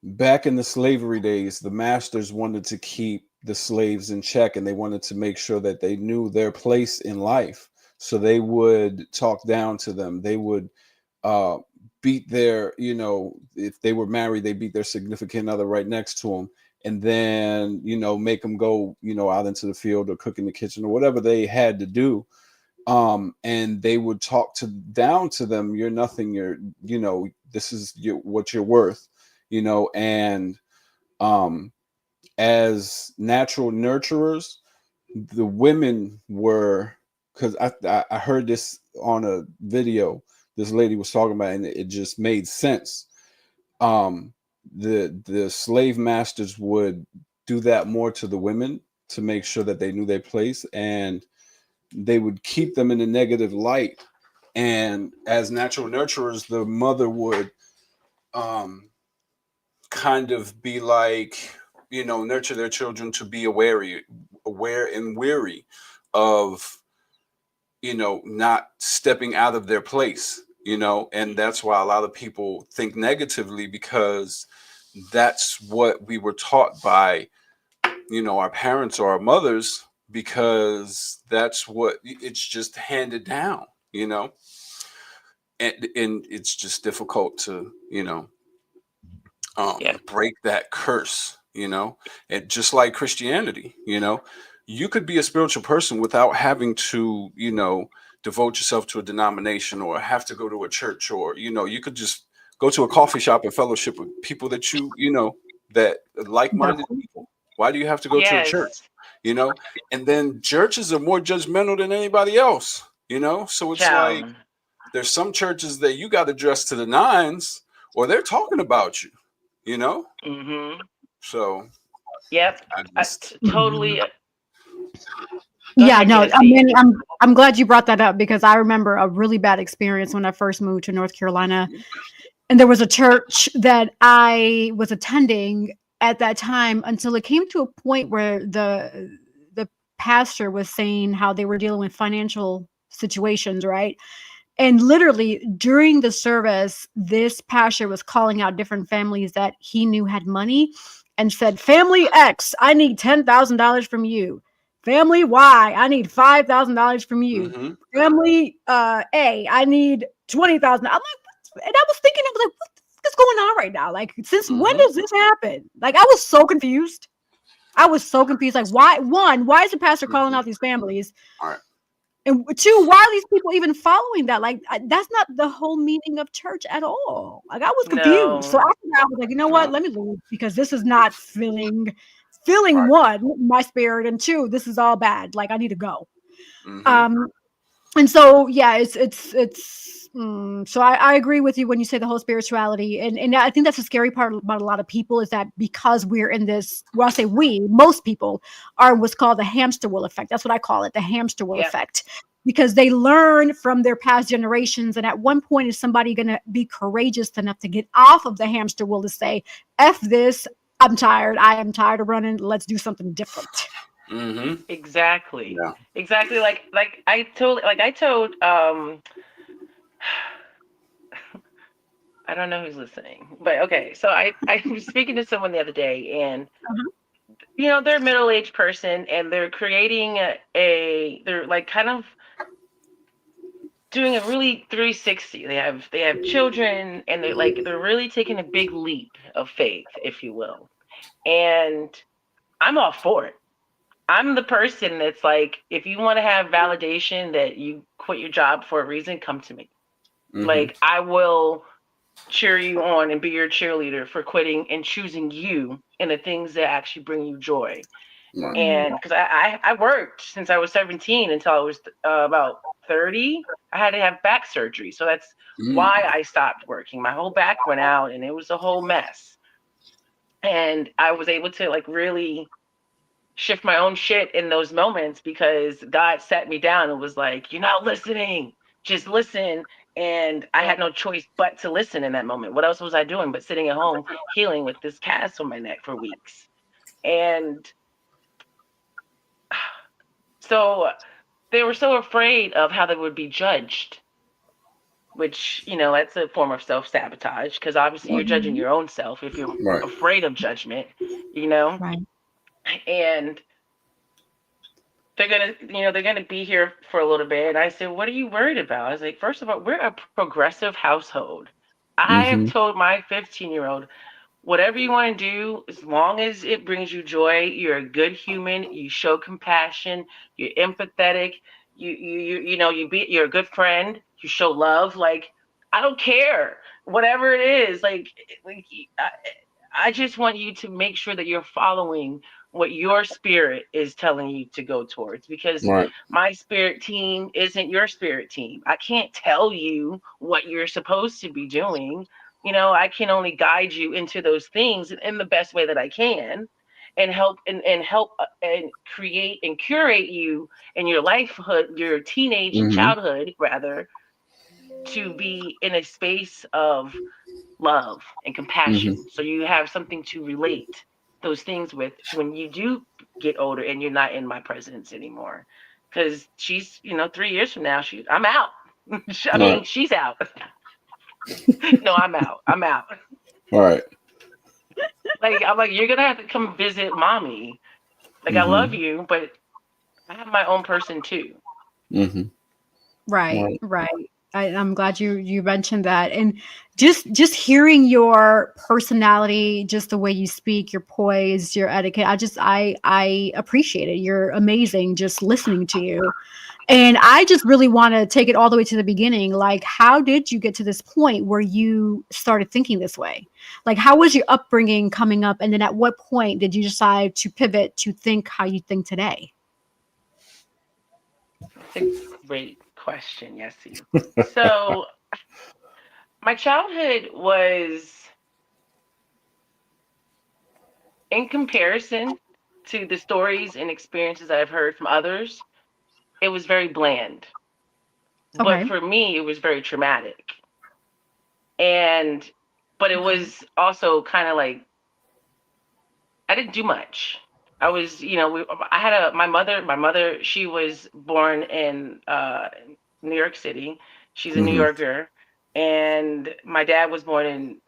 Speaker 2: back in the slavery days, the masters wanted to keep the slaves in check, and they wanted to make sure that they knew their place in life. So they would talk down to them. They would uh, beat their, if they were married, they beat their significant other right next to them, and then make them go, out into the field or cook in the kitchen or whatever they had to do. And they would talk down to them. You're nothing. This is what you're worth. And as natural nurturers, the women were, because I heard this on a video this lady was talking about, and it just made sense. The slave masters would do that more to the women to make sure that they knew their place, and they would keep them in a negative light. And as natural nurturers, the mother would kind of be like, nurture their children to be aware and weary of, not stepping out of their place, and that's why a lot of people think negatively, because that's what we were taught by, our parents or our mothers, because that's what it's just handed down, and it's just difficult to,
Speaker 3: Yeah.
Speaker 2: break that curse, and just like Christianity, you could be a spiritual person without having to, devote yourself to a denomination or have to go to a church, or, you could just go to a coffee shop and fellowship with people that that like-minded people. Why do you have to go to a church?
Speaker 3: Yes.
Speaker 2: And then churches are more judgmental than anybody else, so it's like
Speaker 3: Child.
Speaker 2: there's some churches that you got to dress to the nines or they're talking about you,
Speaker 3: Mm-hmm.
Speaker 2: so
Speaker 3: Yep.
Speaker 2: I just
Speaker 3: Totally. Go
Speaker 1: Yeah,
Speaker 3: ahead,
Speaker 1: no, I
Speaker 3: Yessie.
Speaker 1: mean, I'm glad you brought that up because I remember a really bad experience when I first moved to North Carolina, and there was a church that I was attending at that time until it came to a point where the pastor was saying how they were dealing with financial situations, right? And literally during the service, this pastor was calling out different families that he knew had money and said, "Family X, I need $10,000 from you. Family Y, I need $5,000 from you. Family A, I need 20,000." I'm like, and I was thinking, I was like, what's going on right now? Like, since when does this happen? Like, I was so confused. Like, why is the pastor calling out these families?
Speaker 2: all right.
Speaker 1: And two, why are these people even following that? Like, that's not the whole meaning of church at all. Like, I was confused. So
Speaker 3: No.
Speaker 1: after that, I was like, you know what? Let me leave because this is not filling
Speaker 2: Right.
Speaker 1: one, my spirit, and two, this is all bad. Like, I need to go.
Speaker 2: Mhm.
Speaker 1: And so yeah, so I agree with you when you say the whole spirituality, and I think that's the scary part about a lot of people is that because we're in this, well, I'll say most people are what's called the hamster wheel effect. That's what I call it, the hamster wheel
Speaker 3: Yep.
Speaker 1: effect, because they learn from their past generations, and at one point, is somebody going to be courageous enough to get off of the hamster wheel to say, "F this, I'm tired. I am tired of running. Let's do something different."
Speaker 2: Mm-hmm.
Speaker 3: Exactly.
Speaker 2: Yeah.
Speaker 3: Exactly. Like I told I don't know who's listening, but okay. So I was speaking to someone the other day, and
Speaker 1: Uh-huh.
Speaker 3: they're a middle-aged person, and they're creating they're like kind of doing a really 360. They have children, and they're really taking a big leap of faith, if you will. And I'm all for it. I'm the person that's like, if you want to have validation that you quit your job for a reason, come to me.
Speaker 2: Mm-hmm.
Speaker 3: Like, I will cheer you on and be your cheerleader for quitting and choosing you and the things that actually bring you joy.
Speaker 2: Right.
Speaker 1: Mhm.
Speaker 3: And because I worked since I was 17 until I was about 30. I had to have back surgery. So that's why
Speaker 2: Mm.
Speaker 3: I stopped working. My whole back went out and it was a whole mess. And I was able to like really shift my own shit in those moments because God sat me down and was like, "You're not listening. Just listen." And I had no choice but to listen in that moment. What else was I doing but sitting at home healing with this cast on my neck for weeks? And so they were so afraid of how they would be judged, which, that's a form of self sabotage because obviously you're
Speaker 2: Right.
Speaker 3: judging
Speaker 1: Mhm.
Speaker 3: your own self if you're
Speaker 2: Right.
Speaker 3: afraid of judgment, you know?
Speaker 1: Right.
Speaker 3: And they're gonna be here for a little bit. And I said, "What are you worried about?" I was like, "First of all, we're a progressive household. I have
Speaker 2: Mm-hmm.
Speaker 3: told my 15-year-old, whatever you want to do, as long as it brings you joy, you're a good human, you show compassion, you're empathetic, you're a good friend, you show love. Like, I don't care. Whatever it is, like I just want you to make sure that you're following what your spirit is telling you to go towards, because
Speaker 2: Right.
Speaker 3: my spirit team isn't your spirit team. I can't tell you what you're supposed to be doing. I can only guide you into those things in the best way that I can, and help and create and curate you in your lifehood, your teenage and
Speaker 2: Mm-hmm.
Speaker 3: childhood rather, to be in a space of love and
Speaker 2: Mm-hmm.
Speaker 3: compassion. So you have something to relate those things with when you do get older and you're not in my presence anymore. Because she's, 3 years from now, I'm out. I
Speaker 2: Right.
Speaker 3: mean, she's out. No, I'm out. I'm out.
Speaker 2: Right.
Speaker 3: Like, I'm like, you're gonna have to come visit mommy. Like, I love
Speaker 2: Mm-hmm.
Speaker 3: you, but I have my own person too.
Speaker 2: Mm-hmm.
Speaker 1: Right,
Speaker 2: Right.
Speaker 1: right. I'm glad you mentioned that, and just hearing your personality, just the way you speak, your poise, your etiquette. I appreciate it. You're amazing. Just listening to you, and I just really want to take it all the way to the beginning. Like, how did you get to this point where you started thinking this way? Like, how was your upbringing coming up, and then at what point did you decide to pivot to think how you think today?
Speaker 3: That's a great question, Yessie. So my childhood was, in comparison to the stories and experiences that I've heard from others, it was very bland. But
Speaker 1: Okay.
Speaker 3: for me, it was very traumatic. And, but it
Speaker 1: Right.
Speaker 3: was also kind of like, I didn't do much. I was, I had my mother, she was born in New York City. She's a New
Speaker 2: Mm-hmm.
Speaker 3: Yorker. And my dad was born in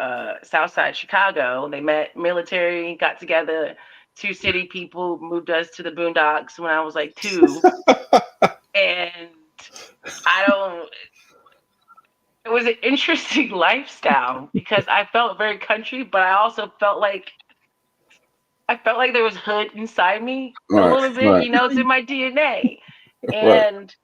Speaker 3: Southside Chicago. They met military, got together, two city people, moved us to the boondocks when I was like two. And I don't, it was an interesting lifestyle because I felt very country, but I felt like there was hood inside me a
Speaker 2: Right.
Speaker 3: little bit,
Speaker 2: Right.
Speaker 3: it's in my DNA.
Speaker 2: Right.
Speaker 3: And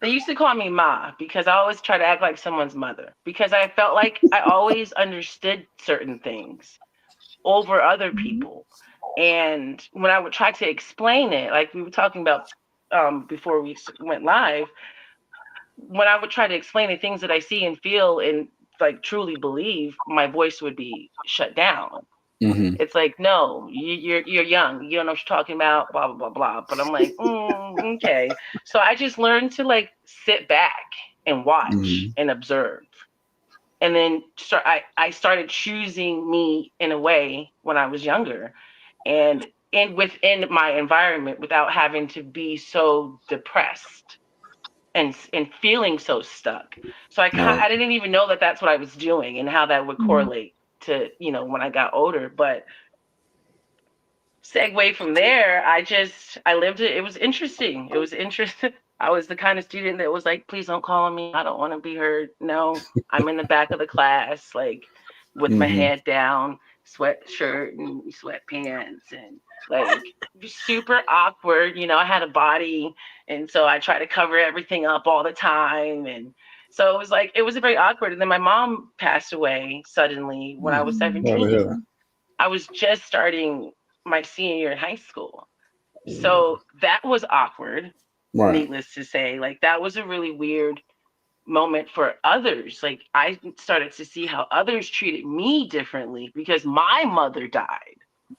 Speaker 3: they used to call me Ma because I always try to act like someone's mother because I felt like I always understood certain things over other
Speaker 1: Mhm.
Speaker 3: people. And when I would try to explain it, like we were talking about before we went live, when I would try to explain the things that I see and feel and like truly believe, my voice would be shut down.
Speaker 2: Mm-hmm.
Speaker 3: It's like, no, you're young. You don't know what you're talking about, blah, blah, blah, blah. But I'm like, okay. So I just learned to like sit back and watch
Speaker 2: Mm-hmm.
Speaker 3: and observe. And then I started choosing me in a way when I was younger. And in within my environment without having to be so depressed and feeling so stuck. So
Speaker 2: Right.
Speaker 3: I didn't even know that that's what I was doing and how that would
Speaker 1: Mhm.
Speaker 3: correlate to, when I got older. But segue from there, I lived it. It was interesting. It was interesting. I was the kind of student that was like, please don't call on me. I don't want to be heard. No, I'm in the back of the class, like with my
Speaker 2: Mm-hmm.
Speaker 3: head down, sweatshirt and sweatpants, and like super awkward. I had a body, and so I try to cover everything up all the time. And so it was very awkward. And then my mom passed away suddenly when I was
Speaker 2: Sorry to hear
Speaker 3: 17.
Speaker 2: that.
Speaker 3: I was just starting my senior year in high school. So that was awkward,
Speaker 2: Right.
Speaker 3: needless to say. Like, that was a really weird moment for others. Like, I started to see how others treated me differently because my mother died.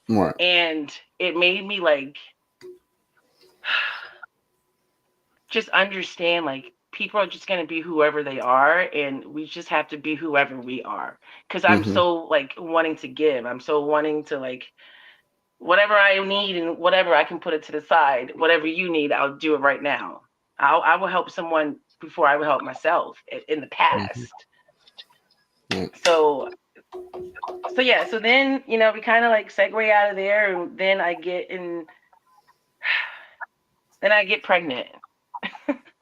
Speaker 2: Right.
Speaker 3: And it made me like just understand, like, people are just going to be whoever they are, and we just have to be whoever we are. Because I'm
Speaker 2: Mm-hmm.
Speaker 3: so like wanting to give, I'm so wanting to like whatever I need and whatever I can put it to the side. Whatever you need, I'll do it right now. I will help someone before I will help myself in the
Speaker 2: Mm-hmm.
Speaker 3: past.
Speaker 2: Right.
Speaker 3: So yeah. So then we kind of like segue out of there, and then I get pregnant.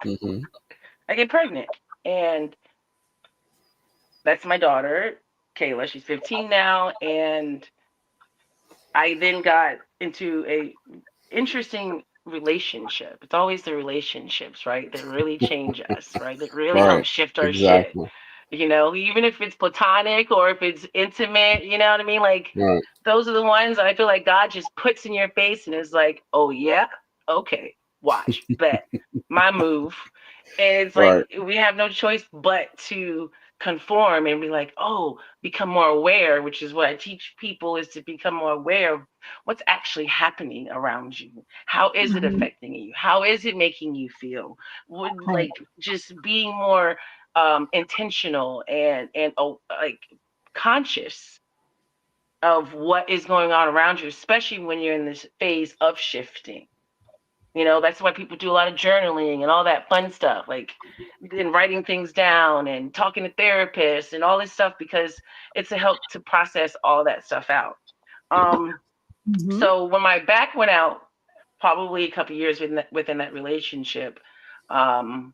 Speaker 2: Mm-hmm.
Speaker 3: I get pregnant, and that's my daughter, Kayla. She's 15 now, and I then got into a interesting relationship. It's always the relationships, right? That really change us, right? That really help
Speaker 2: Right.
Speaker 3: shift our shit.
Speaker 2: Exactly.
Speaker 3: Even if it's platonic or if it's intimate, you know what I mean? Like,
Speaker 2: Right.
Speaker 3: those are the ones that I feel like God just puts in your face and is like, oh yeah, okay, watch, bet, my move. And it's like
Speaker 2: Right.
Speaker 3: we have no choice but to conform and be like, oh, become more aware, which is what I teach people, is to become more aware of what's actually happening around you. How is it
Speaker 1: Mhm.
Speaker 3: affecting you? How is it making you feel? Would
Speaker 1: Right.
Speaker 3: like just being more intentional and like conscious of what is going on around you, especially when you're in this phase of shifting. That's why people do a lot of journaling and all that fun stuff, like and writing things down and talking to therapists and all this stuff, because it's a help to process all that stuff out. Um,
Speaker 1: Mhm.
Speaker 3: so when my back went out, probably a couple years within that relationship, um,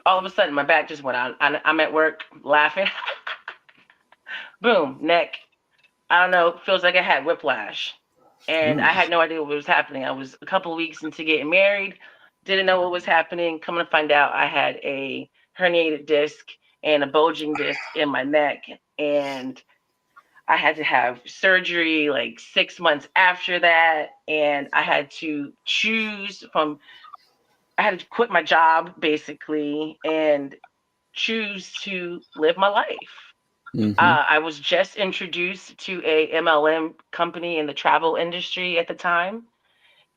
Speaker 3: all of a sudden my back just went out. I'm at work laughing, boom, neck. I don't know, feels like I had whiplash. And I
Speaker 2: Mm.
Speaker 3: had no idea what was happening. I was a couple of weeks into getting married, didn't know what was happening. Coming to find out, I had a herniated disc and a bulging disc in my neck. And I had to have surgery like 6 months after that. And I had to quit my job basically and choose to live my life.
Speaker 2: Mm-hmm.
Speaker 3: I was just introduced to a MLM company in the travel industry at the time,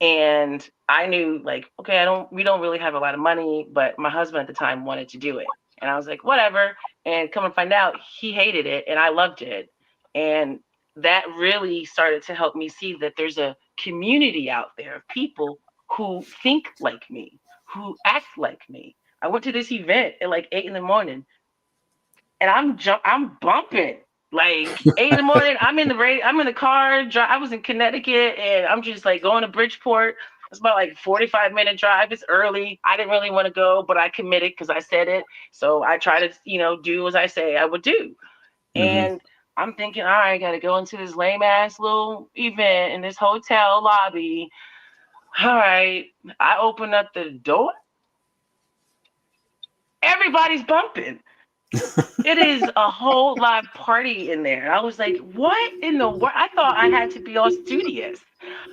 Speaker 3: and I knew like, okay, we don't really have a lot of money, but my husband at the time wanted to do it, and I was like, whatever. And come and find out, he hated it, and I loved it, and that really started to help me see that there's a community out there of people who think like me, who act like me. I went to this event at like 8 in the morning, and I'm bumping like 8 in the morning. I'm in the car. I was in Connecticut, and I'm just like going to Bridgeport. It's about like 45-minute drive. It's early. I didn't really want to go, but I committed because I said it. So I try to, do as I say I would do.
Speaker 2: Mm-hmm.
Speaker 3: And I'm thinking, all right, I got to go into this lame ass little event in this hotel lobby. All right. I open up the door. Everybody's bumping. It is a whole live party in there. And I was like, what in the world? I thought I had to be all studious.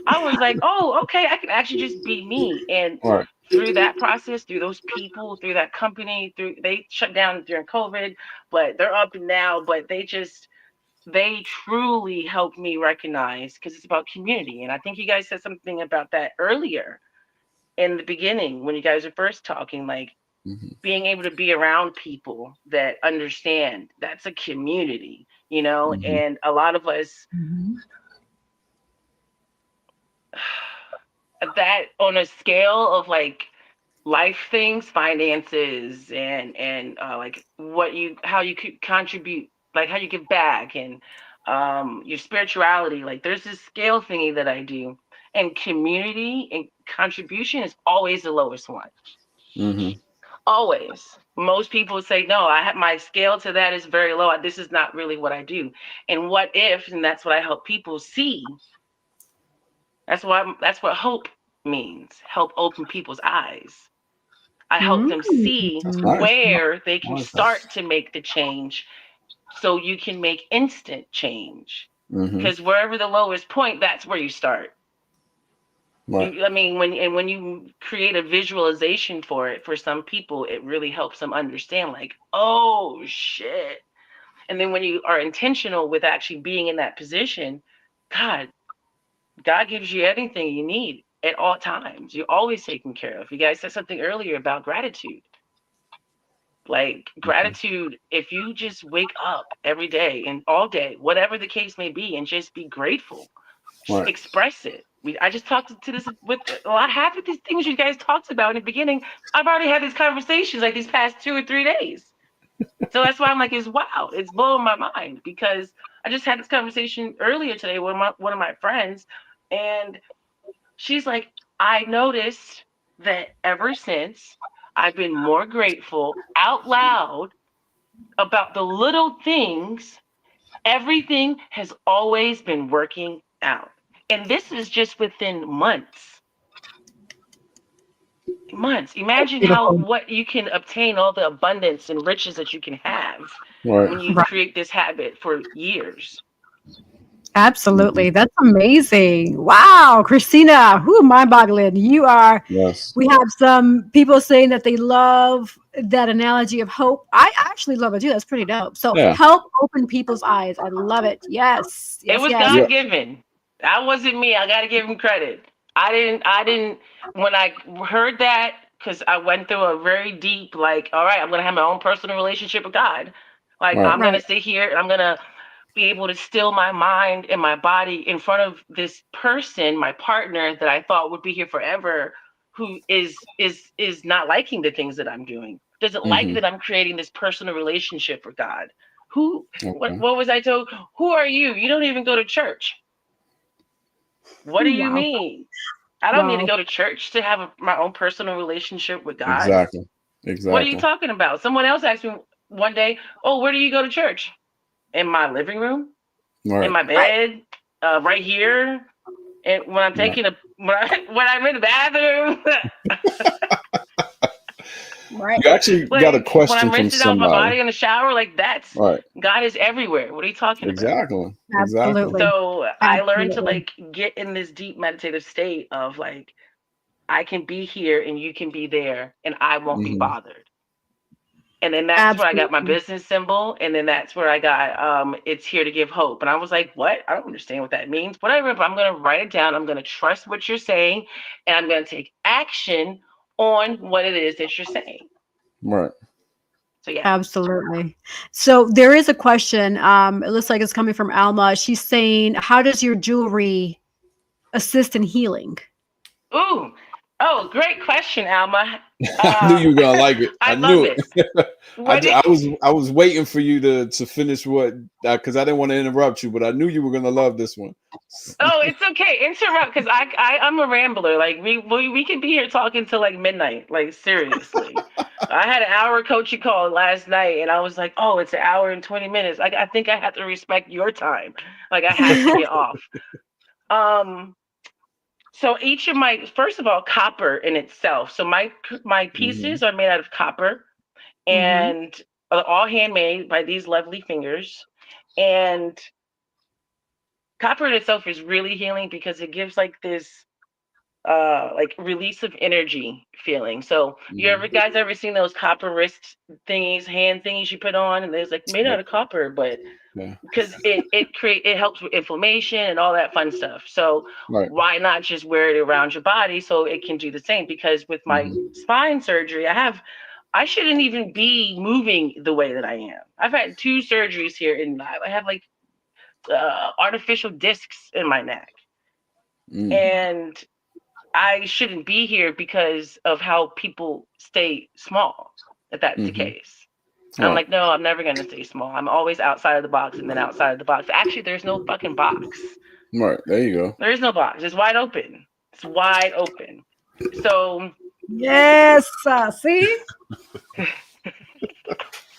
Speaker 3: I was like, oh, okay, I can actually just be me. And
Speaker 2: Right.
Speaker 3: through that process, through those people, through that company, they shut down during COVID, but they're up now. But they truly helped me recognize, because it's about community. And I think you guys said something about that earlier in the beginning when you guys were first talking, like
Speaker 2: Mm-hmm.
Speaker 3: being able to be around people that understand. That's a community,
Speaker 2: Mm-hmm.
Speaker 3: and a lot of us,
Speaker 1: Mhm.
Speaker 3: that on a scale of like life things, finances, and like what you how you could contribute, like how you give back, and your spirituality. Like there's this scale thingy that I do, and community and contribution is always the lowest one.
Speaker 2: Mm-hmm.
Speaker 3: Always. Most people say no. I have my scale to that is very low. This is not really what I do. And what if? And that's what I help people see. That's what hope means. Help open people's eyes. I help them see
Speaker 2: That's
Speaker 1: Mm.
Speaker 2: nice.
Speaker 3: where they
Speaker 2: I
Speaker 3: can
Speaker 2: like that.
Speaker 3: start to make the change so you can make instant change.
Speaker 2: Mm-hmm.
Speaker 3: Because wherever the lowest point, that's where you start.
Speaker 2: Right.
Speaker 3: I mean, when you create a visualization for it, for some people, it really helps them understand, like, oh shit. And then when you are intentional with actually being in that position, God, God gives you anything you need at all times. You're always taken care of. You guys said something earlier about gratitude. Like
Speaker 2: Mm-hmm.
Speaker 3: gratitude, if you just wake up every day and all day, whatever the case may be, and just be grateful, just
Speaker 2: Right.
Speaker 3: express it. I just talked to this with a lot. Half of these things you guys talked about in the beginning, I've already had these conversations like these past 2 or 3 days. So that's why I'm like, it's wow, it's blowing my mind because I just had this conversation earlier today with one of my friends, and she's like, I noticed that ever since I've been more grateful out loud about the little things, everything has always been working out. And this is just within months. Months. Imagine how
Speaker 1: Beautiful.
Speaker 3: what you can obtain, all the abundance and riches that you can have
Speaker 2: Right.
Speaker 3: when you
Speaker 1: Right.
Speaker 3: create this habit for years.
Speaker 2: Mm-hmm.
Speaker 1: Absolutely. That's amazing. Wow, Christina, who mind-boggling. You are.
Speaker 2: Yes.
Speaker 1: We have some people saying that they love that analogy of hope. I actually love it too. That's pretty dope. So
Speaker 2: Yeah.
Speaker 1: help open people's eyes. I love it. Yes.
Speaker 3: It
Speaker 1: Yes,
Speaker 3: was
Speaker 1: yes.
Speaker 2: Yeah.
Speaker 3: God given. That wasn't me. I got to give him credit. I didn't, when I heard that, because I went through a very deep, like, all right, I'm going to have my own personal relationship with God. Like,
Speaker 2: Right.
Speaker 3: I'm going to
Speaker 1: Right.
Speaker 3: sit here and I'm going to be able to still my mind and my body in front of this person, my partner that I thought would be here forever, who is not liking the things that I'm doing. Doesn't like
Speaker 2: Mm-hmm.
Speaker 3: that I'm creating this personal relationship with God. Who
Speaker 2: Okay.
Speaker 3: what was I told? Who are you? You don't even go to church. What do you
Speaker 1: Wow.
Speaker 3: mean? I don't need to
Speaker 1: Wow.
Speaker 3: go to church to have my own personal relationship with God.
Speaker 2: Exactly.
Speaker 3: What are you
Speaker 2: Exactly.
Speaker 3: talking about? Someone else asked me one day, "Oh, where do you go to church?" In my living room, in
Speaker 2: Right.
Speaker 3: my
Speaker 1: Right.
Speaker 3: bed, right here, and when I'm
Speaker 2: Right.
Speaker 3: taking a when I'm in the bathroom,
Speaker 1: Right.
Speaker 2: You actually got a
Speaker 3: like when
Speaker 2: question
Speaker 3: I'm
Speaker 2: from
Speaker 3: rinsing out my
Speaker 2: somebody.
Speaker 3: body in the shower, like that's
Speaker 2: Right.
Speaker 3: God is everywhere. What are you talking about?
Speaker 2: Exactly. Exactly.
Speaker 1: Absolutely.
Speaker 3: So I learned to
Speaker 1: Absolutely.
Speaker 3: like get in this deep meditative state of like I can be here and you can be there and I won't be
Speaker 2: Mm-hmm.
Speaker 3: bothered. And then that's where I got my
Speaker 1: Absolutely.
Speaker 3: business symbol. And then that's where I got it's here to give hope. And I was like, what? I don't understand what that means. Whatever, but I'm gonna write it down. I'm gonna trust what you're saying and I'm gonna take action on what it is that you're saying.
Speaker 2: Right.
Speaker 3: So yeah.
Speaker 1: Absolutely. So there is a question. It looks like it's coming from Alma. She's saying, "How does your jewelry assist in healing?"
Speaker 3: Ooh. Oh, great question, Alma.
Speaker 2: I knew you were gonna like it. I
Speaker 3: I love
Speaker 2: knew
Speaker 3: it.
Speaker 2: it.
Speaker 3: What do
Speaker 2: I was waiting for you to finish what because I didn't want to interrupt you, but I knew you were gonna love this one.
Speaker 3: Oh, it's okay. Interrupt because I'm a rambler. Like we could be here talking till like midnight. Like seriously, I had an hour coaching call last night, and I was like, oh, it's an hour and 20 minutes. I think I have to respect your time. Like I have to get off. Um. So each of my first of all, copper in itself. So my
Speaker 2: Hmm.
Speaker 3: pieces are made out of copper
Speaker 1: Mhm.
Speaker 3: and all handmade by these lovely fingers. And copper in itself is really healing because it gives like this like release of energy feeling. So you
Speaker 2: Hmm.
Speaker 3: ever guys ever seen those copper wrist thingies, hand thingies you put on, and there's like made out
Speaker 2: Yep.
Speaker 3: of copper, but
Speaker 2: Yeah.
Speaker 3: because it helps with inflammation and all that fun stuff. So
Speaker 2: Right.
Speaker 3: why not just wear it around your body so it can do the same? Because with my
Speaker 2: Hmm.
Speaker 3: spine surgery, I shouldn't even be moving the way that I am. I've had 2 surgeries here, and I have like artificial discs in my neck. And I shouldn't be here because of how people stay small, if that's the case. And I'm
Speaker 2: Right.
Speaker 3: like, no, I'm never going to stay small. I'm always outside of the box and then outside of the box. Actually, there's no fucking box.
Speaker 2: Right. There you go.
Speaker 3: There is no box. It's wide open. It's wide open. So,
Speaker 1: Yes. See?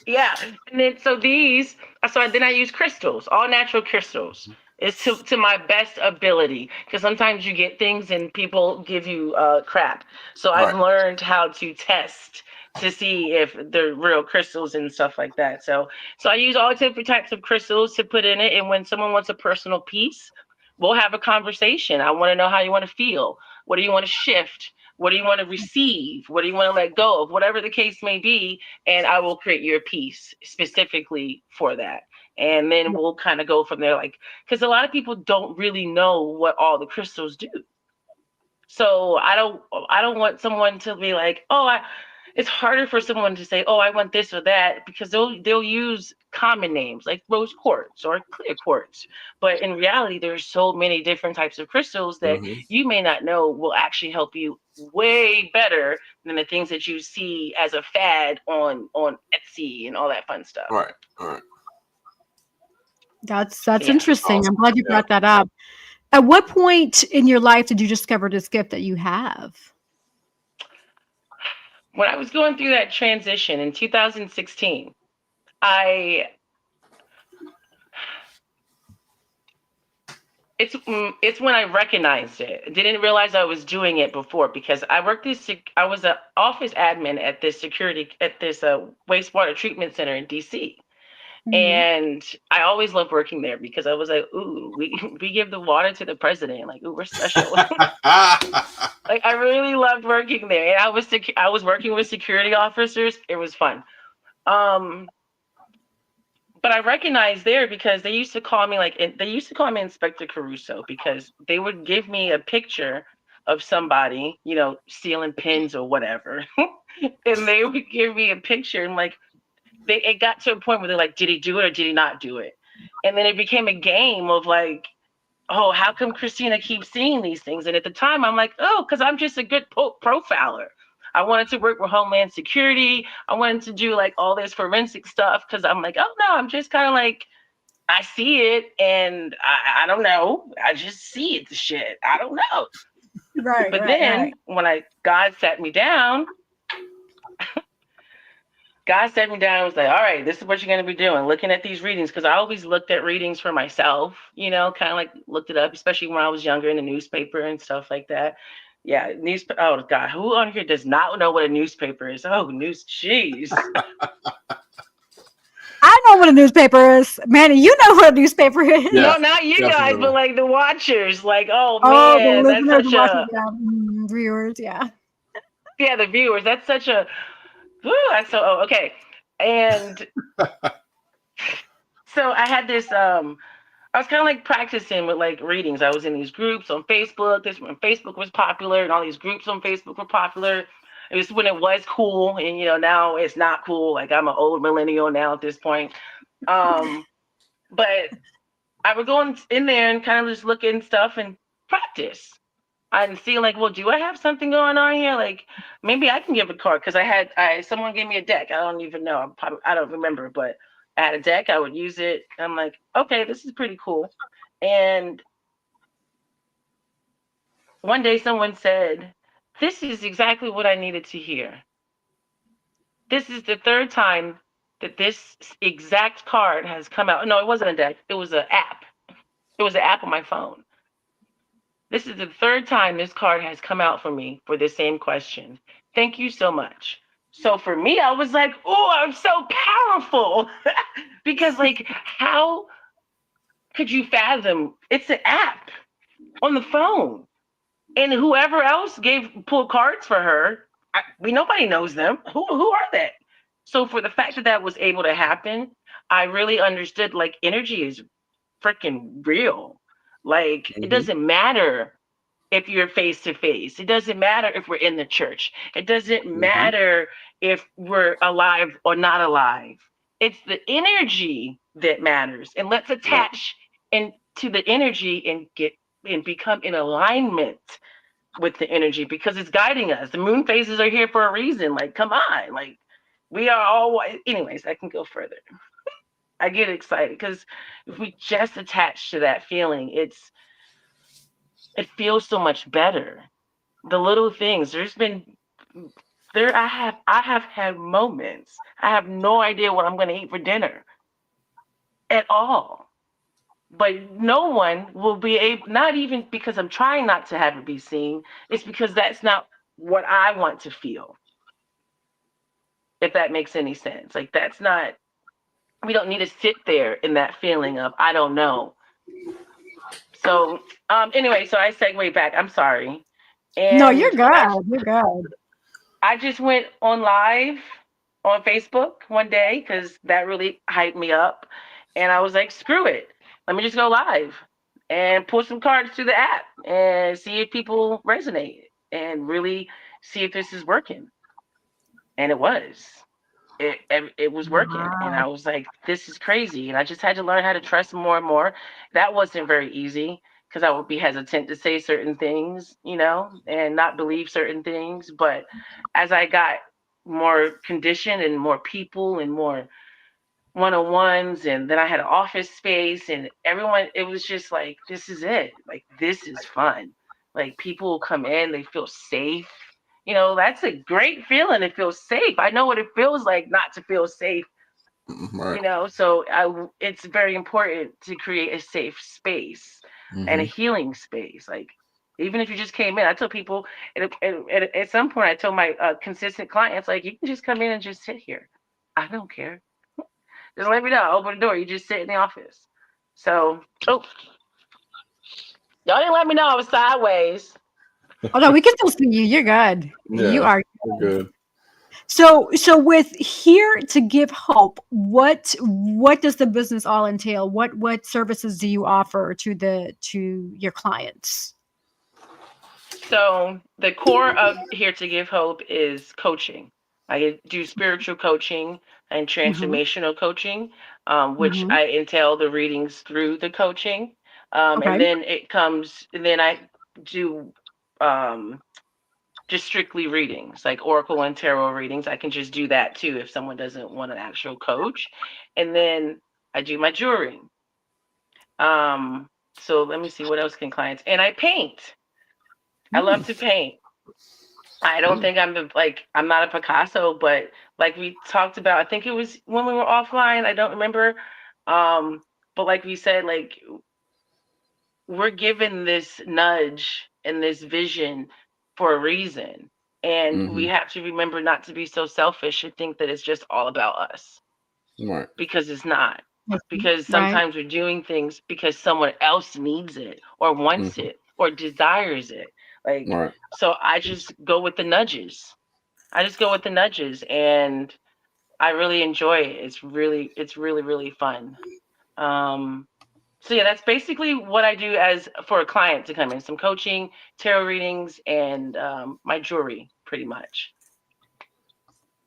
Speaker 3: yeah. And then, then I use crystals, all natural crystals. It's to my best ability, because sometimes you get things and people give you crap. So I've
Speaker 2: Right.
Speaker 3: learned how to test to see if they're real crystals and stuff like that. So I use all different types of crystals to put in it. And when someone wants a personal piece, we'll have a conversation. I want to know how you want to feel. What do you want to shift? What do you want to receive? What do you want to let go of? Whatever the case may be, and I will create your piece specifically for that. And then we'll kind of go from there, like, because a lot of people don't really know what all the crystals do. So I don't want someone to be like, it's harder for someone to say, oh, I want this or that, because they'll use common names like rose quartz or clear quartz. But in reality, there's so many different types of crystals that you may not know will actually help you way better than the things that you see as a fad on Etsy and all that fun stuff.
Speaker 2: Right. All right.
Speaker 1: That's
Speaker 3: Yeah.
Speaker 1: interesting. I'm glad you brought that up. At what point in your life did you discover this gift that you have?
Speaker 3: When I was going through that transition in 2016, it's when I recognized it. I didn't realize I was doing it before, because I was an office admin at this wastewater treatment center in DC. And I always loved working there because I was like, ooh, we give the water to the president. Like, ooh, we're special. Like, I really loved working there. And I was working with security officers. It was fun. But I recognized there because they used to call me Inspector Caruso, because they would give me a picture of somebody, stealing pins or whatever. And they would give me a picture, and like, it got to a point where they're like, did he do it or did he not do it? And then it became a game of like, oh, how come Christina keeps seeing these things? And at the time, I'm like, oh, because I'm just a good profiler. I wanted to work with Homeland Security. I wanted to do like all this forensic stuff, because I'm like, oh no, I'm just kind of like, I see it and I don't know. I just see it, the shit. I don't know.
Speaker 1: Right.
Speaker 3: But then when God sat me down, and was like, all right, this is what you're going to be doing, looking at these readings. Because I always looked at readings for myself, kind of like looked it up, especially when I was younger, in the newspaper and stuff like that. Yeah, oh, God, who on here does not know what a newspaper is? Oh, jeez.
Speaker 1: I know what a newspaper is. Manny, you know what a newspaper is.
Speaker 2: Yeah,
Speaker 3: no, not you guys,
Speaker 2: definitely.
Speaker 3: but like the watchers. Like, oh
Speaker 1: the
Speaker 3: man, that's
Speaker 1: listeners
Speaker 3: such
Speaker 1: watching,
Speaker 3: a
Speaker 1: viewers, yeah.
Speaker 3: yeah, the viewers. That's such a okay. And so I had this I was kind of like practicing with like readings. I was in these groups on Facebook. This when Facebook was popular, and all these groups on Facebook were popular. It was when it was cool, and now it's not cool. Like, I'm an old millennial now at this point. But I would go in there and kind of just look at stuff and practice. And see, like, well, do I have something going on here? Like, maybe I can give a card, because someone gave me a deck. I don't even know. I don't remember, but I had a deck. I would use it. I'm like, okay, this is pretty cool. And one day someone said, this is exactly what I needed to hear. This is the third time that this exact card has come out. No, it wasn't a deck. It was an app. It was an app on my phone. This is the third time this card has come out for me for this same question. Thank you so much. So for me, I was like, oh, I'm so powerful. Because, like, how could you fathom? It's an app on the phone. And whoever else pulled cards for her, nobody knows them. Who are they? So for the fact that was able to happen, I really understood, like, energy is freaking real. Like, it doesn't matter if you're face to face. It doesn't matter if we're in the church. It doesn't matter if we're alive or not alive. It's the energy that matters. And let's attach into the energy and get and become in alignment with the energy because it's guiding us. The moon phases are here for a reason. Like, come on, like we are all. Anyways, I can go further. I get excited because if we just attach to that feeling, it feels so much better. The little things. I have had moments. I have no idea what I'm going to eat for dinner at all. But no one will be able, not even because I'm trying not to have it be seen, it's because that's not what I want to feel, if that makes any sense. Like, that's not, we don't need to sit there in that feeling of, I don't know. So, anyway, so I segue back. I'm sorry.
Speaker 1: No, you're
Speaker 3: And
Speaker 1: good. You're good.
Speaker 3: I just went on live on Facebook one day because that really hyped me up. And I was like, screw it. Let me just go live and pull some cards to the app and see if people resonate and really see if this is working. And it was. It was working. And
Speaker 1: Wow.
Speaker 3: I was like, this is crazy. And I just had to learn how to trust more and more. That wasn't very easy because I would be hesitant to say certain things, and not believe certain things. But as I got more conditioned and more people and more one-on-ones, and then I had an office space and everyone, it was just like, this is it. Like, this is fun. Like, people come in, they feel safe. That's a great feeling to feel safe. I know what it feels like not to feel safe.
Speaker 2: Right.
Speaker 3: So it's very important to create a safe space and a healing space. Like, even if you just came in, I tell people at some point, I told my consistent clients, like, you can just come in and just sit here. I don't care. Just let me know. Open the door. You just sit in the office. So, y'all didn't let me know I was sideways.
Speaker 1: Oh no, we can still see you. You're good. You
Speaker 2: Yeah,
Speaker 1: are
Speaker 2: we're
Speaker 1: good.
Speaker 2: good.
Speaker 1: So with Here to Give Hope, what does the business all entail? What services do you offer to your clients?
Speaker 3: So the core of Here to Give Hope is coaching. I do spiritual coaching and
Speaker 1: Hmm.
Speaker 3: transformational coaching, which
Speaker 1: Hmm.
Speaker 3: I entail the readings through the coaching.
Speaker 1: Okay.
Speaker 3: And then I do um, just strictly readings, like oracle and tarot readings. I can just do that too if someone doesn't want an actual coach. And then I do my jewelry. Um, so let me see, what else can clients? And I paint. I love
Speaker 1: Mm.
Speaker 3: to paint. I don't think I'm not a Picasso, but like we talked about, I think it was when we were offline. I don't remember. But like we said, like, we're given this nudge and this vision for a reason. And we
Speaker 2: Mm-hmm.
Speaker 3: have to remember not to be so selfish and think that it's just all about us,
Speaker 2: Right.
Speaker 3: because it's not. Because
Speaker 1: Right.
Speaker 3: sometimes we're doing things because someone else needs it or wants
Speaker 2: Mm-hmm.
Speaker 3: it or desires it. Like,
Speaker 2: Right.
Speaker 3: so I just go with the nudges. I just go with the nudges, and I really enjoy it. It's really, really fun. Um, so yeah, that's basically what I do as for a client to come in. Some coaching, tarot readings, and my jewelry, pretty much.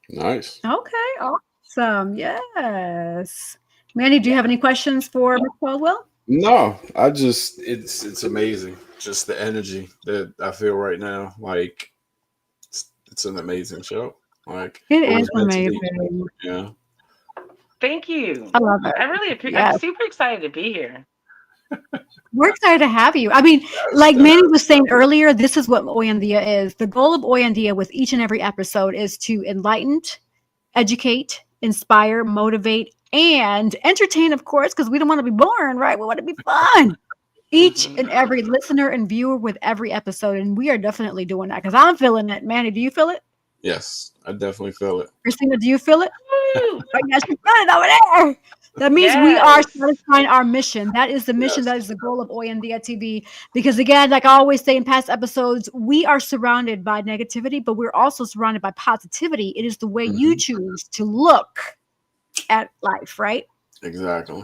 Speaker 2: Nice.
Speaker 1: Okay. Awesome. Yes. Manny, do you
Speaker 3: Yeah.
Speaker 1: have any questions for Miss Caldwell?
Speaker 2: No, it's amazing. Just the energy that I feel right now. Like, it's an amazing show. Like,
Speaker 1: It
Speaker 2: it
Speaker 1: is
Speaker 2: was meant to be.
Speaker 1: amazing.
Speaker 2: Yeah.
Speaker 3: Thank you.
Speaker 1: I love it.
Speaker 3: I'm
Speaker 1: Yes.
Speaker 3: super excited to be here.
Speaker 1: We're excited to have you. I mean,
Speaker 2: Yes,
Speaker 1: like
Speaker 2: yes.
Speaker 1: Manny was saying earlier, this is what Oyandia is. The goal of Oyandia with each and every episode is to enlighten, educate, inspire, motivate, and entertain, of course, because we don't want to be boring, right? We want to be fun. Each
Speaker 3: Hmm.
Speaker 1: and every listener and viewer with every episode. And we are definitely doing that because I'm feeling it. Manny, do you feel it?
Speaker 2: Yes, I definitely feel it.
Speaker 1: Christina, do you feel it?
Speaker 3: Woo!
Speaker 1: Oh, yes, you feel it over there. That means we are
Speaker 3: Yes.
Speaker 1: satisfying our mission. That is the mission. That
Speaker 2: Yes.
Speaker 1: is the goal of Oyandia TV. Because again, like I always say in past episodes, we are surrounded by negativity, but we're also surrounded by positivity. It is the way you
Speaker 2: Hmm.
Speaker 1: choose to look at life, right?
Speaker 2: Exactly.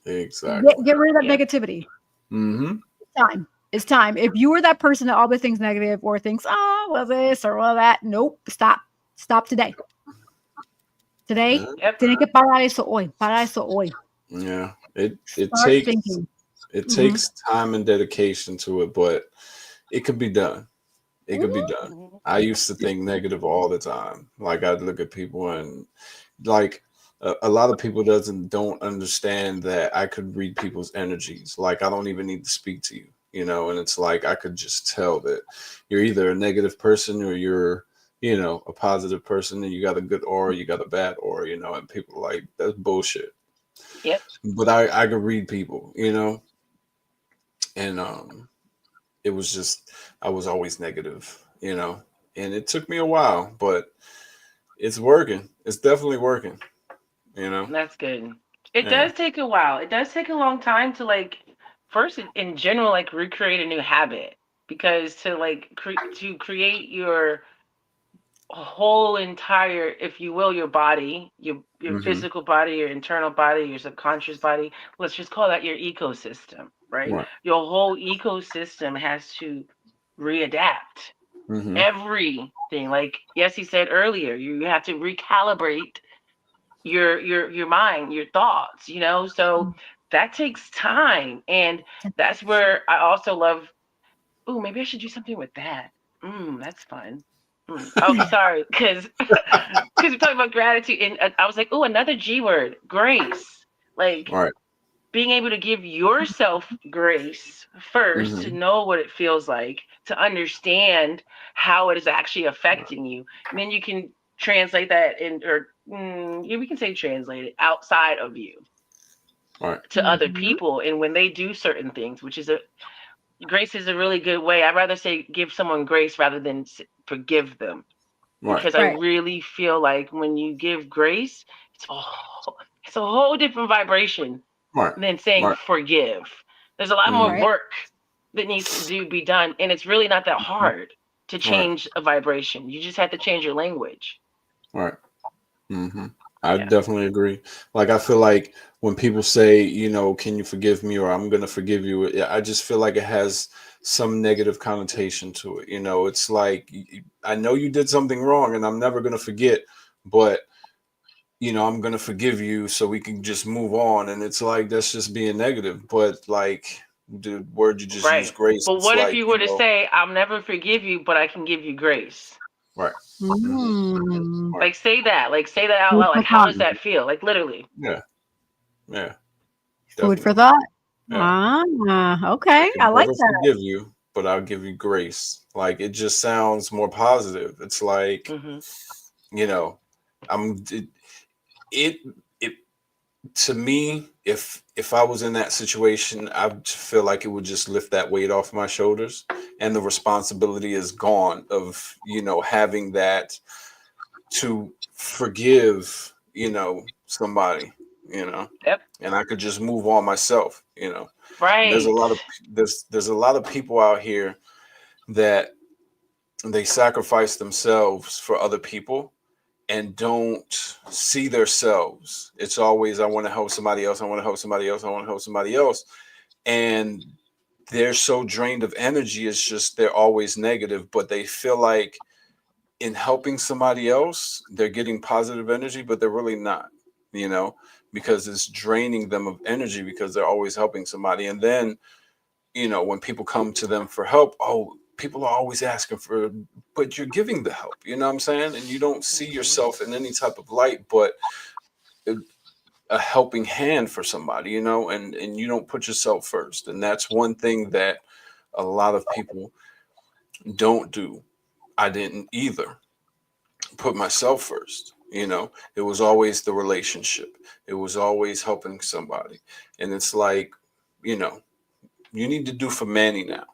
Speaker 1: Get,
Speaker 2: Exactly.
Speaker 1: get rid of that
Speaker 3: Yeah.
Speaker 1: negativity.
Speaker 2: Mm-hmm.
Speaker 1: It's time. It's time. If you were that person that always thinks negative or thinks, oh, well, this or well, that, nope, stop. Stop today. Today,
Speaker 2: Yeah.
Speaker 3: Yep.
Speaker 1: tiene que parar eso hoy. Parar eso hoy.
Speaker 2: Yeah. It
Speaker 1: Start
Speaker 2: takes
Speaker 1: thinking.
Speaker 2: It
Speaker 1: Mhm.
Speaker 2: takes time and dedication to it, but it could be done. It could be done.
Speaker 3: Mhm.
Speaker 2: I used to think negative all the time. Like I'd look at people and like a lot of people doesn't don't understand that I could read people's energies. Like I don't even need to speak to you, you know, and it's like I could just tell that you're either a negative person or you're, you know, a positive person and you got a good aura, you got a bad aura, you know, and people are like that's bullshit.
Speaker 3: Yep.
Speaker 2: But I could read people, you know, and it was just I was always negative, you know, and it took me a while, but it's working. It's definitely working, you know.
Speaker 3: That's good. It
Speaker 2: Yeah.
Speaker 3: does take a while. It does take a long time to like first in general like recreate a new habit because to like to create your whole entire, if you will, your body, your
Speaker 2: Hmm.
Speaker 3: physical body, your internal body, your subconscious body, let's just call that your ecosystem, right?
Speaker 2: Right.
Speaker 3: Your whole ecosystem has to readapt
Speaker 2: Hmm.
Speaker 3: everything. Like yes, he said earlier, you have to recalibrate your mind, your thoughts, you know? So that takes time. And that's where I also love, oh, maybe I should do something with that. That's fun. Oh, sorry, because we're talking about gratitude, and I was like, oh, another G word, grace. Like
Speaker 2: Right.
Speaker 3: being able to give yourself grace first to
Speaker 2: Hmm.
Speaker 3: know what it feels like, to understand how it is actually affecting you, and then you can translate that in, or yeah, we can say translate it outside of you
Speaker 2: Right.
Speaker 3: to other
Speaker 1: Mhm.
Speaker 3: people, and when they do certain things, which is a grace is a really good way. I'd rather say give someone grace rather than forgive them
Speaker 2: Right.
Speaker 3: because I
Speaker 1: Right.
Speaker 3: really feel like when you give grace, it's a whole different vibration
Speaker 2: Right.
Speaker 3: than saying
Speaker 2: Right.
Speaker 3: forgive. There's a lot more
Speaker 2: Hmm.
Speaker 1: Right.
Speaker 3: work that needs to be done, and it's really not that hard to
Speaker 2: Right.
Speaker 3: change a vibration. You just have to change your language.
Speaker 2: Right. Hmm. I
Speaker 3: Yeah.
Speaker 2: definitely agree. Like I feel like when people say, you know, can you forgive me or I'm gonna forgive you, I just feel like it has some negative connotation to it. You know, it's like I know you did something wrong and I'm never gonna forget, but you know, I'm gonna forgive you so we can just move on. And it's like that's just being negative. But like the word you just used,
Speaker 3: Right.
Speaker 2: grace,
Speaker 3: But
Speaker 2: it's
Speaker 3: what if
Speaker 2: like,
Speaker 3: you
Speaker 2: you
Speaker 3: were to
Speaker 2: know,
Speaker 3: say, I'll never forgive you, but I can give you grace?
Speaker 2: right. Hmm.
Speaker 1: Mm.
Speaker 2: Right.
Speaker 3: Like say that. Like say that out
Speaker 1: Food
Speaker 3: loud.
Speaker 1: for
Speaker 3: Like how
Speaker 1: thought.
Speaker 3: does that feel? Like literally.
Speaker 2: Yeah. Yeah.
Speaker 1: Food for
Speaker 2: Definitely.
Speaker 1: thought.
Speaker 2: Yeah. I
Speaker 1: Okay. I
Speaker 2: can
Speaker 1: like
Speaker 2: never
Speaker 1: that.
Speaker 2: forgive you, but I'll give you grace. Like it just sounds more positive. It's like,
Speaker 3: Hmm.
Speaker 2: you know, I'm it it to me, if I was in that situation, I feel like it would just lift that weight off my shoulders and the responsibility is gone of, you know, having that to forgive, you know, somebody, you know,
Speaker 3: Yep.
Speaker 2: and I could just move on myself, you know. And there's a
Speaker 3: Right.
Speaker 2: lot of there's a lot of people out here that they sacrifice themselves for other people and don't see themselves. It's always I want to help somebody else, I want to help somebody else, I want to help somebody else. And they're so drained of energy, it's just they're always negative, but they feel like in helping somebody else, they're getting positive energy, but they're really not, you know, because it's draining them of energy because they're always helping somebody. And then you know, when people come to them for help, oh, people are always asking for, but you're giving the help, you know what I'm saying? And you don't see
Speaker 3: Hmm.
Speaker 2: yourself in any type of light, but a a helping hand for somebody, you know, and you don't put yourself first. And that's one thing that a lot of people don't do. I didn't either put myself first. You know, it was always the relationship. It was always helping somebody. And it's like, you know, you need to do for Manny now,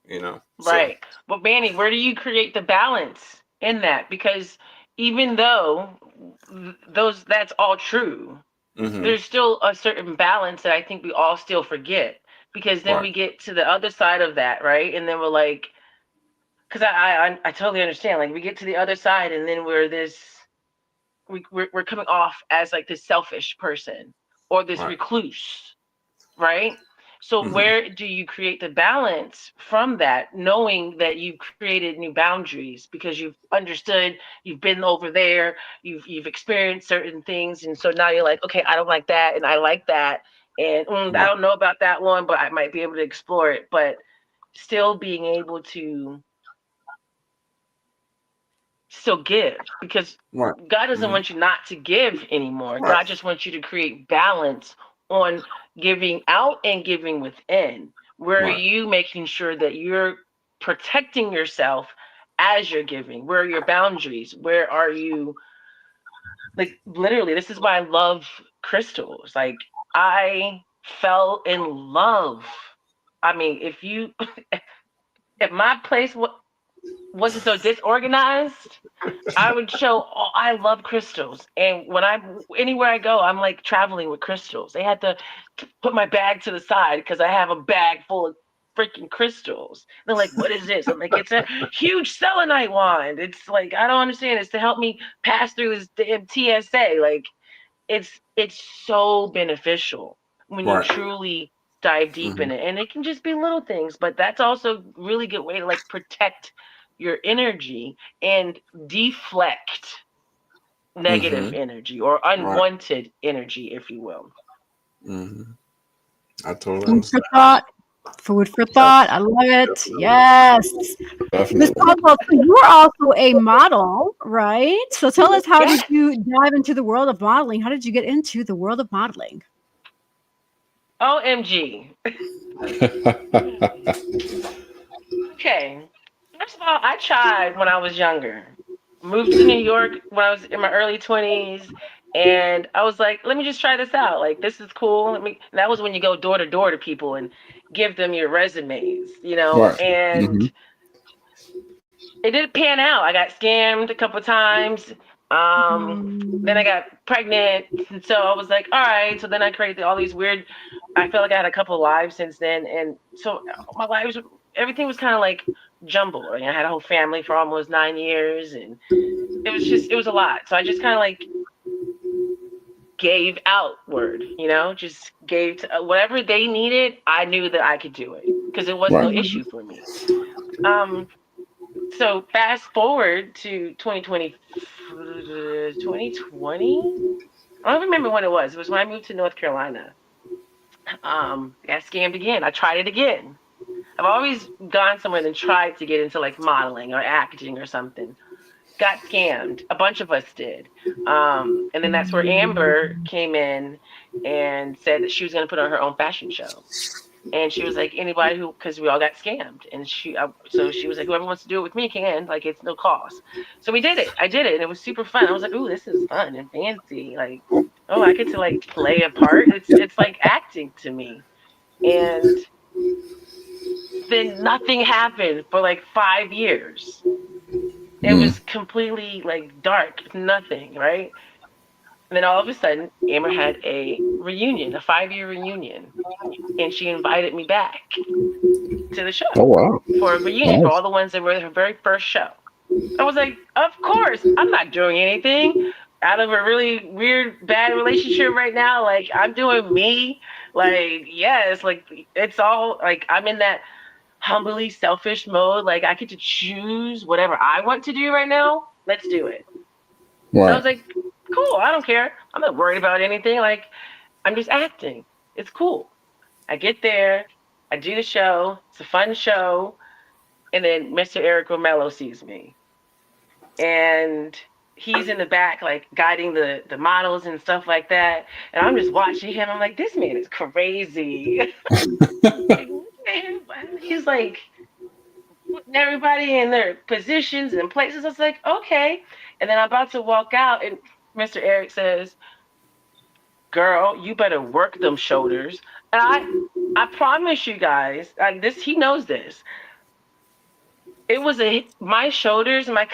Speaker 2: you know. So
Speaker 3: Right. But Manny, where do you create the balance in that? Because even though those that's all true,
Speaker 2: hmm.
Speaker 3: there's still a certain balance that I think we all still forget. Because then
Speaker 2: Right.
Speaker 3: we get to the other side of that, right? And then we're like, because I totally understand. Like we get to the other side, and then we're coming off as like this selfish person or this
Speaker 2: Right.
Speaker 3: recluse, right? So
Speaker 2: Hmm.
Speaker 3: where do you create the balance from that, knowing that you've created new boundaries because you've understood, you've been over there, you've experienced certain things, and so now you're like, okay, I don't like that, and I like that, And I don't know about that one, but I might be able to explore it. But still being able to still give, because
Speaker 2: Right.
Speaker 3: God doesn't want you not to give anymore.
Speaker 2: Right.
Speaker 3: God just wants you to create balance on giving out and giving within. Where are
Speaker 2: Right.
Speaker 3: you making sure that you're protecting yourself as you're giving? Where are your boundaries? Where are you, like, literally, this is why I love crystals. Like, I fell in love. I mean, if my place wasn't so disorganized, I would show. Oh, I love crystals, and anywhere I go, I'm like traveling with crystals. They had to put my bag to the side because I have a bag full of freaking crystals. They're like, "What is this?" I'm like, "It's a huge selenite wand." It's like, I don't understand. It's to help me pass through this damn TSA. Like, it's so beneficial when you
Speaker 2: Right.
Speaker 3: truly dive deep in it, and it can just be little things, but that's also a really good way to like protect your energy and deflect negative energy or
Speaker 2: Right.
Speaker 3: unwanted energy, if you will.
Speaker 2: I totally
Speaker 1: Food for
Speaker 2: understand.
Speaker 1: thought. Food for thought. I love it. Yes. Miss
Speaker 4: Definitely.
Speaker 1: Caldwell, so you are also a model, right? So tell us, how did
Speaker 3: Yes.
Speaker 1: you dive into the world of modeling? How did you get into the world of modeling?
Speaker 3: OMG. Okay. First of all, I tried when I was younger. Moved to New York when I was in my early 20s. And I was like, let me just try this out. Like, this is cool. That was when you go door to door to people and give them your resumes,
Speaker 4: Right.
Speaker 3: and it didn't pan out. I got scammed a couple times. Then I
Speaker 1: Mm,
Speaker 3: got pregnant. And so I was like, all right. So then I created all these weird, I felt like I had a couple lives since then. And so my lives, everything was kind of like jumbled. I had a whole family for almost 9 years, and it was a lot. So I just kind of like gave outward, just gave to, whatever they needed. I knew that I could do it because it was no
Speaker 4: Right.
Speaker 3: issue
Speaker 1: mhm,
Speaker 3: for me. Um, so fast forward to 2020, 2020. I don't remember when it was. It was when I moved to North Carolina. Got scammed again. I tried it again. I've always gone somewhere and tried to get into like modeling or acting or something. Got scammed. A bunch of us did. And then that's where Amber came in and said that she was going to put on her own fashion show. And she was like, anybody who, because we all got scammed. And so she was like, whoever wants to do it with me can, like, it's no cost. So we did it. I did it. And it was super fun. I was like, ooh, this is fun and fancy. Like, oh, I get to like play a part. It's like acting to me. And then nothing happened for like 5 years. It
Speaker 4: Mm.
Speaker 3: was completely like dark, nothing, right? And then all of a sudden, Amber had a reunion, a 5-year reunion. And she invited me back to the
Speaker 4: Oh
Speaker 3: show
Speaker 4: wow.
Speaker 3: for a reunion for
Speaker 4: Nice.
Speaker 3: all the ones that were her very first show. I was like, of course, I'm not doing anything out of a really weird, bad relationship right now. Like, I'm doing me. Like, yes, like, it's all like I'm in that humbly selfish mode. Like, I get to choose whatever I want to do right now. Let's do it. So I
Speaker 4: Right.
Speaker 3: was like, cool, I don't care. I'm not worried about anything. Like, I'm just acting. It's cool. I get there, I do the show, it's a fun show, and then Mr. Eric Romello sees me. And he's in the back, like guiding the models and stuff like that. And I'm just watching him. I'm like, this man is crazy. Like, he's like putting everybody in their positions and places. I was like, okay. And then I'm about to walk out, and Mr. Eric says, girl, you better work them shoulders. And I promise you guys, this he knows this. It was my shoulders, my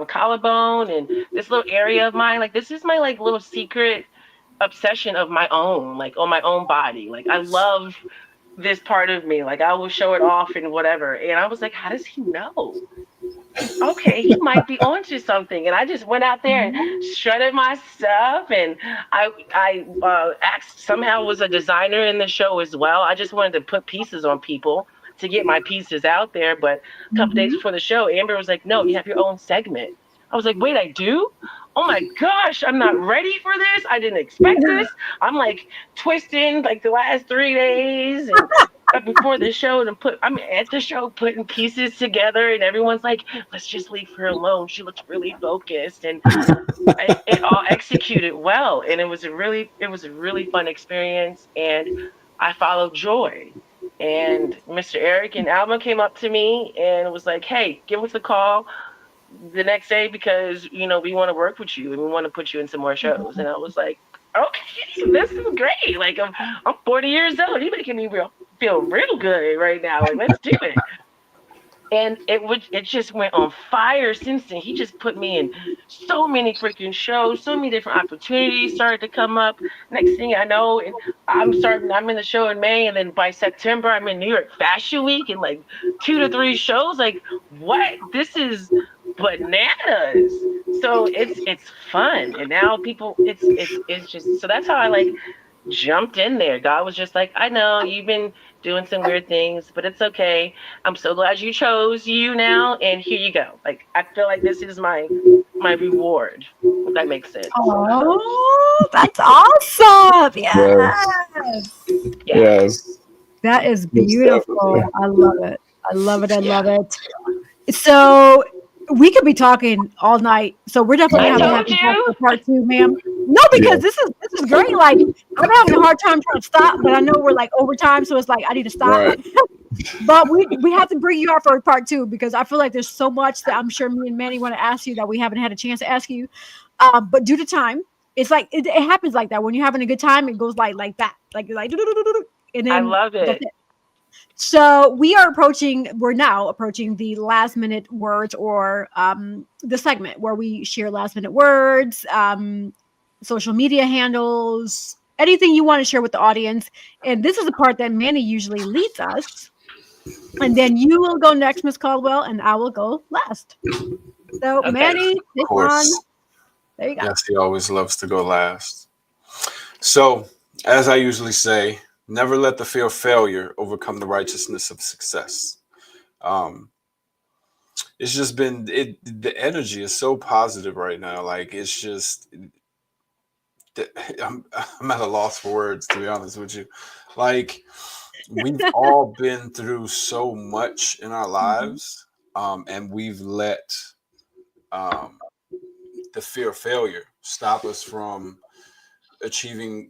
Speaker 3: collarbone, and this little area of mine. Like, this is my like little secret obsession of my own, like on my own body. Like, I love this part of me. Like, I will show it off and whatever. And I was like, how does he know? Okay, he might be onto something. And I just went out there and shredded my stuff. And I asked, somehow was a designer in the show as well. I just wanted to put pieces on people to get my pieces out there. But a couple days
Speaker 1: mhm.
Speaker 3: before the show, Amber was like, no, you have your own segment. I was like, wait, I do? oh my gosh, I'm not ready for this. I didn't expect this. I'm like twisting like the last 3 days and before the show and I'm at the show putting pieces together and everyone's like, let's just leave her alone. She looks really focused and it all executed well. And it was a really fun experience. And I followed Joy. And Mr. Eric and Alma came up to me and was like, hey, give us a call the next day because we want to work with you and we want to put you in some more shows. And I was like, okay, this is great. Like I'm 40 years old. You're making me feel real good right now. Like let's do it. And it just went on fire since then. He just put me in so many freaking shows, so many different opportunities started to come up. Next thing I know, and I'm in the show in May, and then by September I'm in New York Fashion Week and like 2 to 3 shows. Like, what? This is bananas. So it's fun. And now people it's just so that's how I like jumped in there. God was just like, I know you've been doing some weird things, but it's okay. I'm so glad you chose you now, and here you go. Like I feel like this is my reward. If that makes sense.
Speaker 1: Oh, that's awesome.
Speaker 2: Yes.
Speaker 1: Yes.
Speaker 3: Yeah,
Speaker 2: Yes.
Speaker 1: That is
Speaker 2: Most definitely.
Speaker 1: beautiful. I love it. I love it. I
Speaker 3: yeah.
Speaker 1: love it. So we could be talking all night. So we're definitely
Speaker 3: I
Speaker 1: gonna have to
Speaker 2: All
Speaker 1: have
Speaker 3: told
Speaker 1: you back
Speaker 3: you.
Speaker 1: for part two, ma'am. No,
Speaker 2: right.
Speaker 1: because this is great. Like I'm having a hard time trying to stop, but I know we're like overtime, so it's like I need to stop.
Speaker 2: Right.
Speaker 1: But we have to bring you out for part two because I feel like there's so much that I'm sure me and Manny want to ask you that we haven't had a chance to ask you. But due to time, it's like it happens like that. When you're having a good time, it goes like that, like and
Speaker 3: I
Speaker 1: then
Speaker 3: love
Speaker 1: that's
Speaker 3: it.
Speaker 1: it. So we're now approaching the last minute words or the segment where we share last minute words, social media handles, anything you want to share with the audience. And this is the part that Manny usually leads us. And then you will go next, Miss Caldwell, and I will go last. So
Speaker 3: Okay.
Speaker 1: Manny,
Speaker 2: Of
Speaker 1: take on.
Speaker 2: course.
Speaker 1: There you go.
Speaker 2: Yes, he always loves to go last. So, as I usually say, never let the fear of failure overcome the righteousness of success. Um, it's just been the energy is so positive right now. Like it's just I'm at a loss for words, to be honest with you. Like we've all been through so much in our
Speaker 1: Mhm.
Speaker 2: lives, and we've let um, the fear of failure stop us from achieving,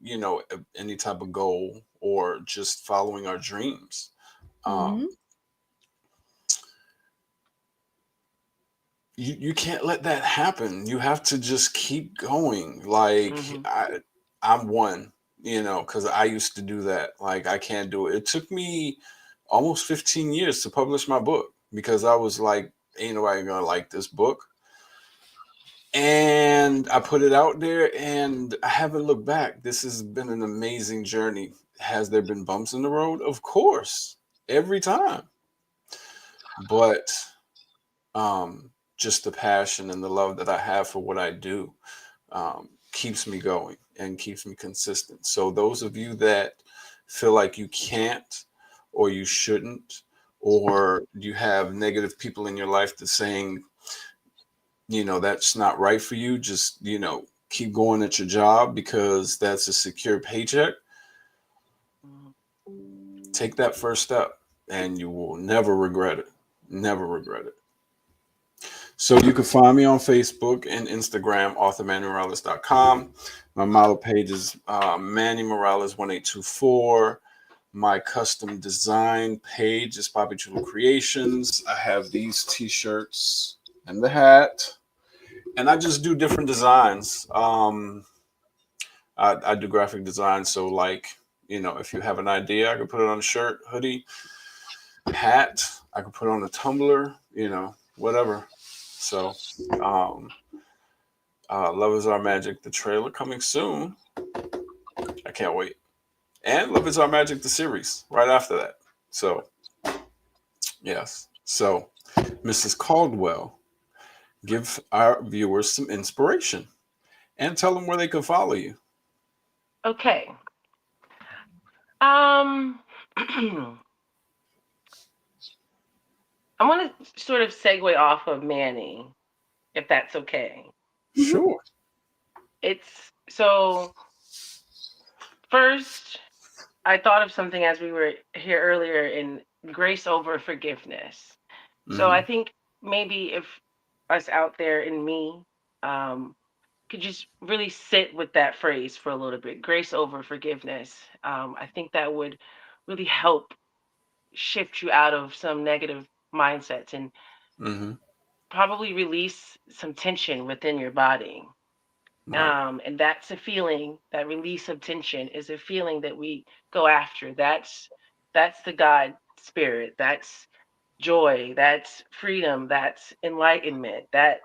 Speaker 2: any type of goal or just following our dreams. Um,
Speaker 1: Mhm.
Speaker 2: you can't let that happen. You have to just keep going. Like
Speaker 3: Hmm.
Speaker 2: I'm one, because I used to do that. Like I can't do it. It took me almost 15 years to publish my book because I was like, ain't nobody gonna like this book. And I put it out there and I haven't looked back. This has been an amazing journey. Has there been bumps in the road? Of course, every time. But just the passion and the love that I have for what I do keeps me going and keeps me consistent. So, those of you that feel like you can't or you shouldn't, or you have negative people in your life that's saying, that's not right for you, just, keep going at your job because that's a secure paycheck. Take that first step and you will never regret it. Never regret it. So you can find me on Facebook and Instagram, authormannymorales.com. My model page is Manny Morales 1824. My custom design page is Bobby Chulo Creations. I have these t-shirts and the hat. And I just do different designs. I do graphic design. So like, if you have an idea, I could put it on a shirt, hoodie, hat. I could put on a tumbler, whatever. So, Love is Our Magic, the trailer coming soon. I can't wait. And Love is Our Magic, the series, right after that. So, yes. So, Mrs. Caldwell, give our viewers some inspiration and tell them where they can follow you.
Speaker 3: Okay. Um, I want to sort of segue off of Manny, if that's okay.
Speaker 1: Mhm.
Speaker 2: Sure.
Speaker 3: It's so first, I thought of something as we were here earlier in grace over forgiveness. So I
Speaker 2: Mm-hmm.
Speaker 3: think maybe if us out there and me um, could just really sit with that phrase for a little bit, grace over forgiveness. I think that would really help shift you out of some negative mindsets and
Speaker 2: Mm-hmm.
Speaker 3: probably release some tension within your body.
Speaker 2: Right.
Speaker 3: And that's a feeling, that release of tension is a feeling that we go after. That's the God spirit. That's joy. That's freedom. That's enlightenment. That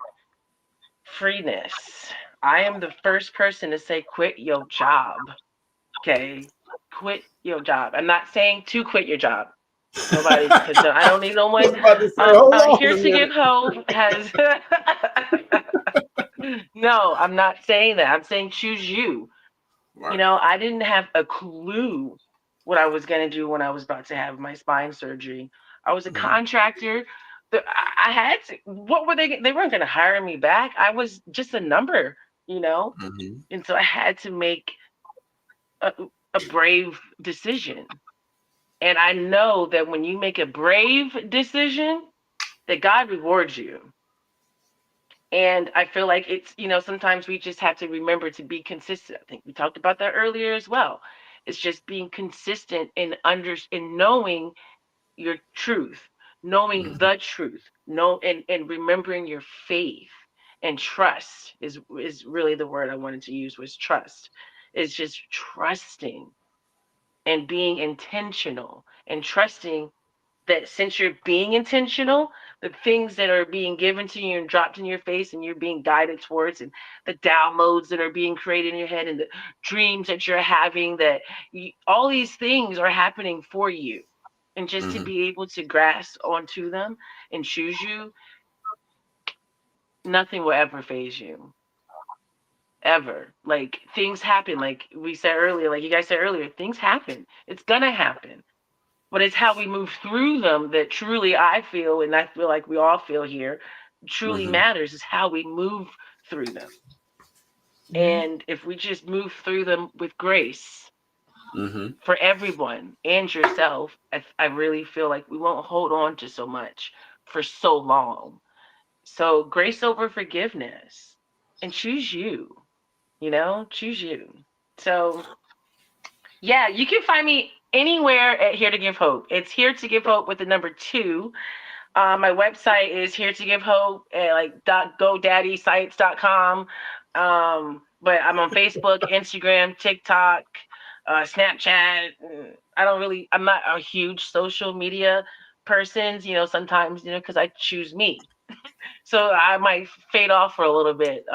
Speaker 3: freeness. I am the first person to say quit your job. Okay. Quit your job. I'm not saying to quit your job. Nobody, because I don't need no
Speaker 2: I
Speaker 3: one.
Speaker 2: was about to say, hold on
Speaker 3: Here
Speaker 2: a
Speaker 3: to give
Speaker 2: minute.
Speaker 3: hope has. No, I'm not saying that. I'm saying choose you. You
Speaker 2: Right.
Speaker 3: know, I didn't have a clue what I was going to do when I was about to have my spine surgery. I was a
Speaker 2: Mm-hmm.
Speaker 3: contractor. I had to, what were they? They weren't going to hire me back. I was just a number, you know?
Speaker 2: Mm-hmm.
Speaker 3: And so I had to make a, a brave decision. And I know that when you make a brave decision, that God rewards you. And I feel like it's, sometimes we just have to remember to be consistent. I think we talked about that earlier as well. It's just being consistent in knowing your truth, knowing
Speaker 2: Mm-hmm.
Speaker 3: the truth, and remembering your faith and trust is really the word I wanted to use was trust. It's just trusting and being intentional and trusting that since you're being intentional, the things that are being given to you and dropped in your face and you're being guided towards, and the downloads that are being created in your head, and the dreams that you're having, all these things are happening for you. And just to
Speaker 2: Mm-hmm.
Speaker 3: be able to grasp onto them and choose you, nothing will ever phase you. Ever. Like things happen, like we said earlier, like you guys said earlier, things happen. It's gonna happen, but it's how we move through them that truly I feel, and I feel like we all feel here, truly
Speaker 2: Mm-hmm.
Speaker 3: matters is how we move through them.
Speaker 1: Mhm.
Speaker 3: And if we just move through them with grace
Speaker 2: Mm-hmm.
Speaker 3: for everyone and yourself, I really feel like we won't hold on to so much for so long. So grace over forgiveness and choose you, choose you. So yeah, you can find me anywhere at Here to Give Hope. It's Here to Give Hope with the number two. My website is here to give hope at like godaddysites.com. But I'm on Facebook, Instagram, TikTok, Snapchat. I'm not a huge social media person, sometimes, because I choose me. So I might fade off for a little bit.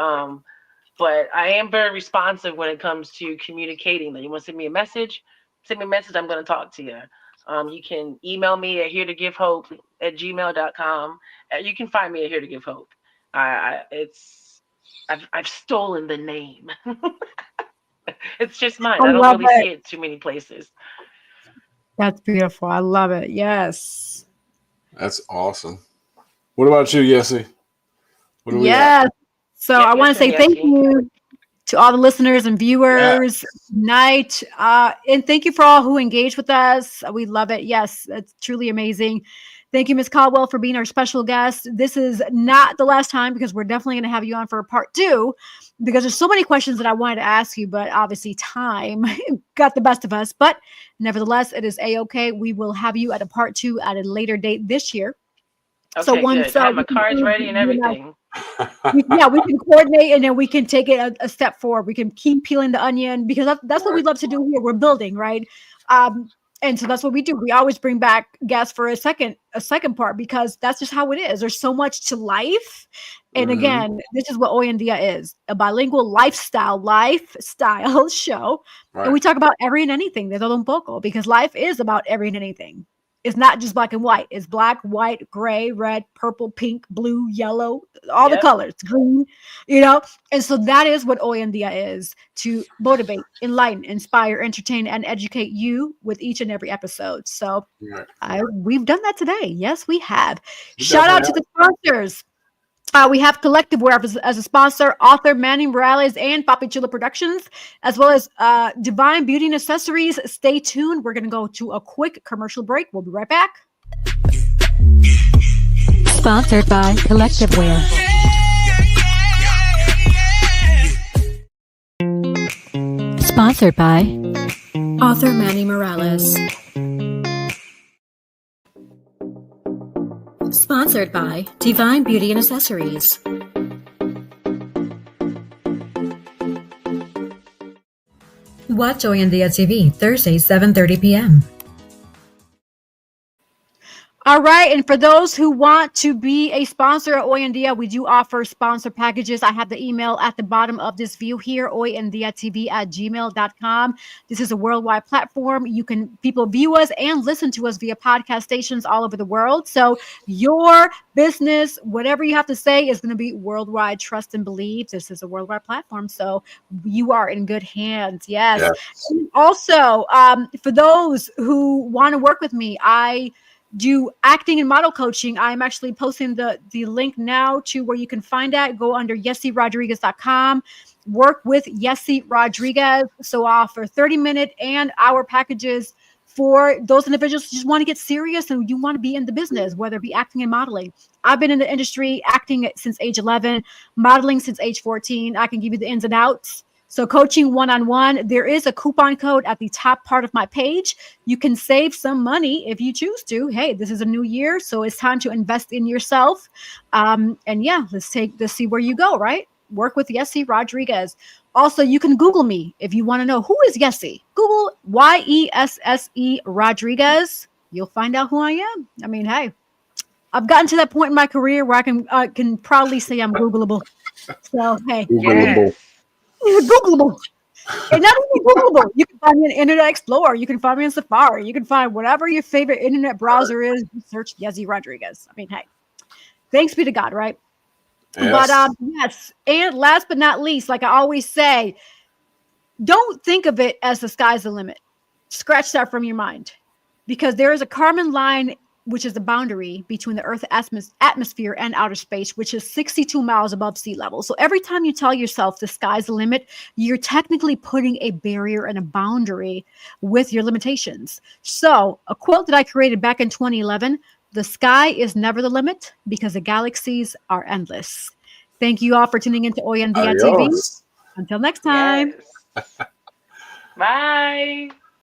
Speaker 3: But I am very responsive when it comes to communicating. That you want to send me a message, I'm going to talk to you. You can email me at here to give hope at gmail.com. You can find me at Here to Give Hope. I've stolen the name. It's just mine.
Speaker 1: I
Speaker 3: I don't
Speaker 1: love
Speaker 3: really
Speaker 1: it.
Speaker 3: see it too many places.
Speaker 1: That's beautiful. I love it. Yes.
Speaker 2: That's awesome. What about you, Yessie? What do we got?
Speaker 1: Yes. So
Speaker 3: Yep,
Speaker 1: I want to
Speaker 3: listen,
Speaker 1: say thank
Speaker 3: Yessie.
Speaker 1: you to all the listeners and
Speaker 2: Yeah.
Speaker 1: viewers tonight. And thank you for all who engaged with us. We love it. Yes, it's truly amazing. Thank you, Ms. Caldwell, for being our special guest. This is not the last time because we're definitely going to have you on for a part two because there's so many questions that I wanted to ask you, but obviously time got the best of us. But nevertheless, it is A-OK. We will have you at a part two at a later date this year. So
Speaker 3: Okay,
Speaker 1: once
Speaker 3: good. Have
Speaker 1: we
Speaker 3: my cards
Speaker 1: conclude,
Speaker 3: ready and everything.
Speaker 1: we can coordinate and then we can take it a step forward. We can keep peeling the onion because that's what we
Speaker 2: Right.
Speaker 1: love to do here. We're building, right? Um, and so that's what we do. We always bring back guests for a second part because that's just how it is. There's so much to life. And
Speaker 2: Mm-hmm.
Speaker 1: again, this is what Oyandia is, a bilingual lifestyle show. And
Speaker 2: Right.
Speaker 1: we talk about every and anything, de todo un poco, because life is about every and anything. It's not just black and white. It's black, white, gray, red, purple, pink, blue, yellow, all the
Speaker 3: Yep.
Speaker 1: colors, green, you know? And so that is what Hoy en Dia is, to motivate, enlighten, inspire, entertain, and educate you with each and every episode. So
Speaker 2: Right.
Speaker 1: we've done that today. Yes, we have.
Speaker 2: We
Speaker 1: Shout out
Speaker 2: definitely
Speaker 1: to the sponsors. We have Collective Wear as a sponsor, author Manny Morales and Papi Chulo Productions, as well as Divine Beauty and Accessories. Stay tuned. We're going to go to a quick commercial break. We'll be right back.
Speaker 4: Sponsored by Collective Wear. Sponsored by
Speaker 1: Author Manny Morales. Sponsored by Divine Beauty and Accessories. Watch Hoy en Día TV, Thursday, 7:30 p.m. All right, and for those who want to be a sponsor at Hoy en Día, we do offer sponsor packages. I have the email at the bottom of this view here, hoyendiatv@gmail.com. This is a worldwide platform. People view us and listen to us via podcast stations all over the world. So your business, whatever you have to say, is going to be worldwide. Trust and believe. This is a worldwide platform, so you are in good hands. Yes. And also, for those who want to work with me, I do acting and model coaching. I'm actually posting the link now to where you can find that. Go under yessierodriguez.com. Work with Yessie Rodriguez. So I offer 30-minute and hour packages for those individuals who just want to get serious and you want to be in the business, whether it be acting and modeling. I've been in the industry acting since age 11, modeling since age 14. I can give you the ins and outs. So coaching one-on-one, there is a coupon code at the top part of my page. You can save some money if you choose to. Hey, this is a new year, so it's time to invest in yourself. And yeah, let's see where you go, right? Work with Yessie Rodriguez. Also, you can Google me if you want to know who is Yessie. Google Yesse Rodriguez. You'll find out who I am. I mean, hey, I've gotten to that point in my career where I can proudly say I'm Googleable. So, hey.
Speaker 2: Googleable.
Speaker 1: Googleable. And not only Googleable, you can find me in Internet Explorer, you can find me in Safari, you can find whatever your favorite internet browser is. Search Yessie Rodriguez. I mean, hey, thanks be to God, right?
Speaker 2: Yes.
Speaker 1: But yes, and last but not least, like I always say, don't think of it as the sky's the limit. Scratch that from your mind, because there is a Kármán line, which is the boundary between the Earth's atmosphere and outer space, which is 62 miles above sea level. So every time you tell yourself the sky's the limit, you're technically putting a barrier and a boundary with your limitations. So a quote that I created back in 2011, the sky is never the limit because the galaxies are endless. Thank you all for tuning into Hoy en Día TV. Until next time.
Speaker 3: Yes. Bye.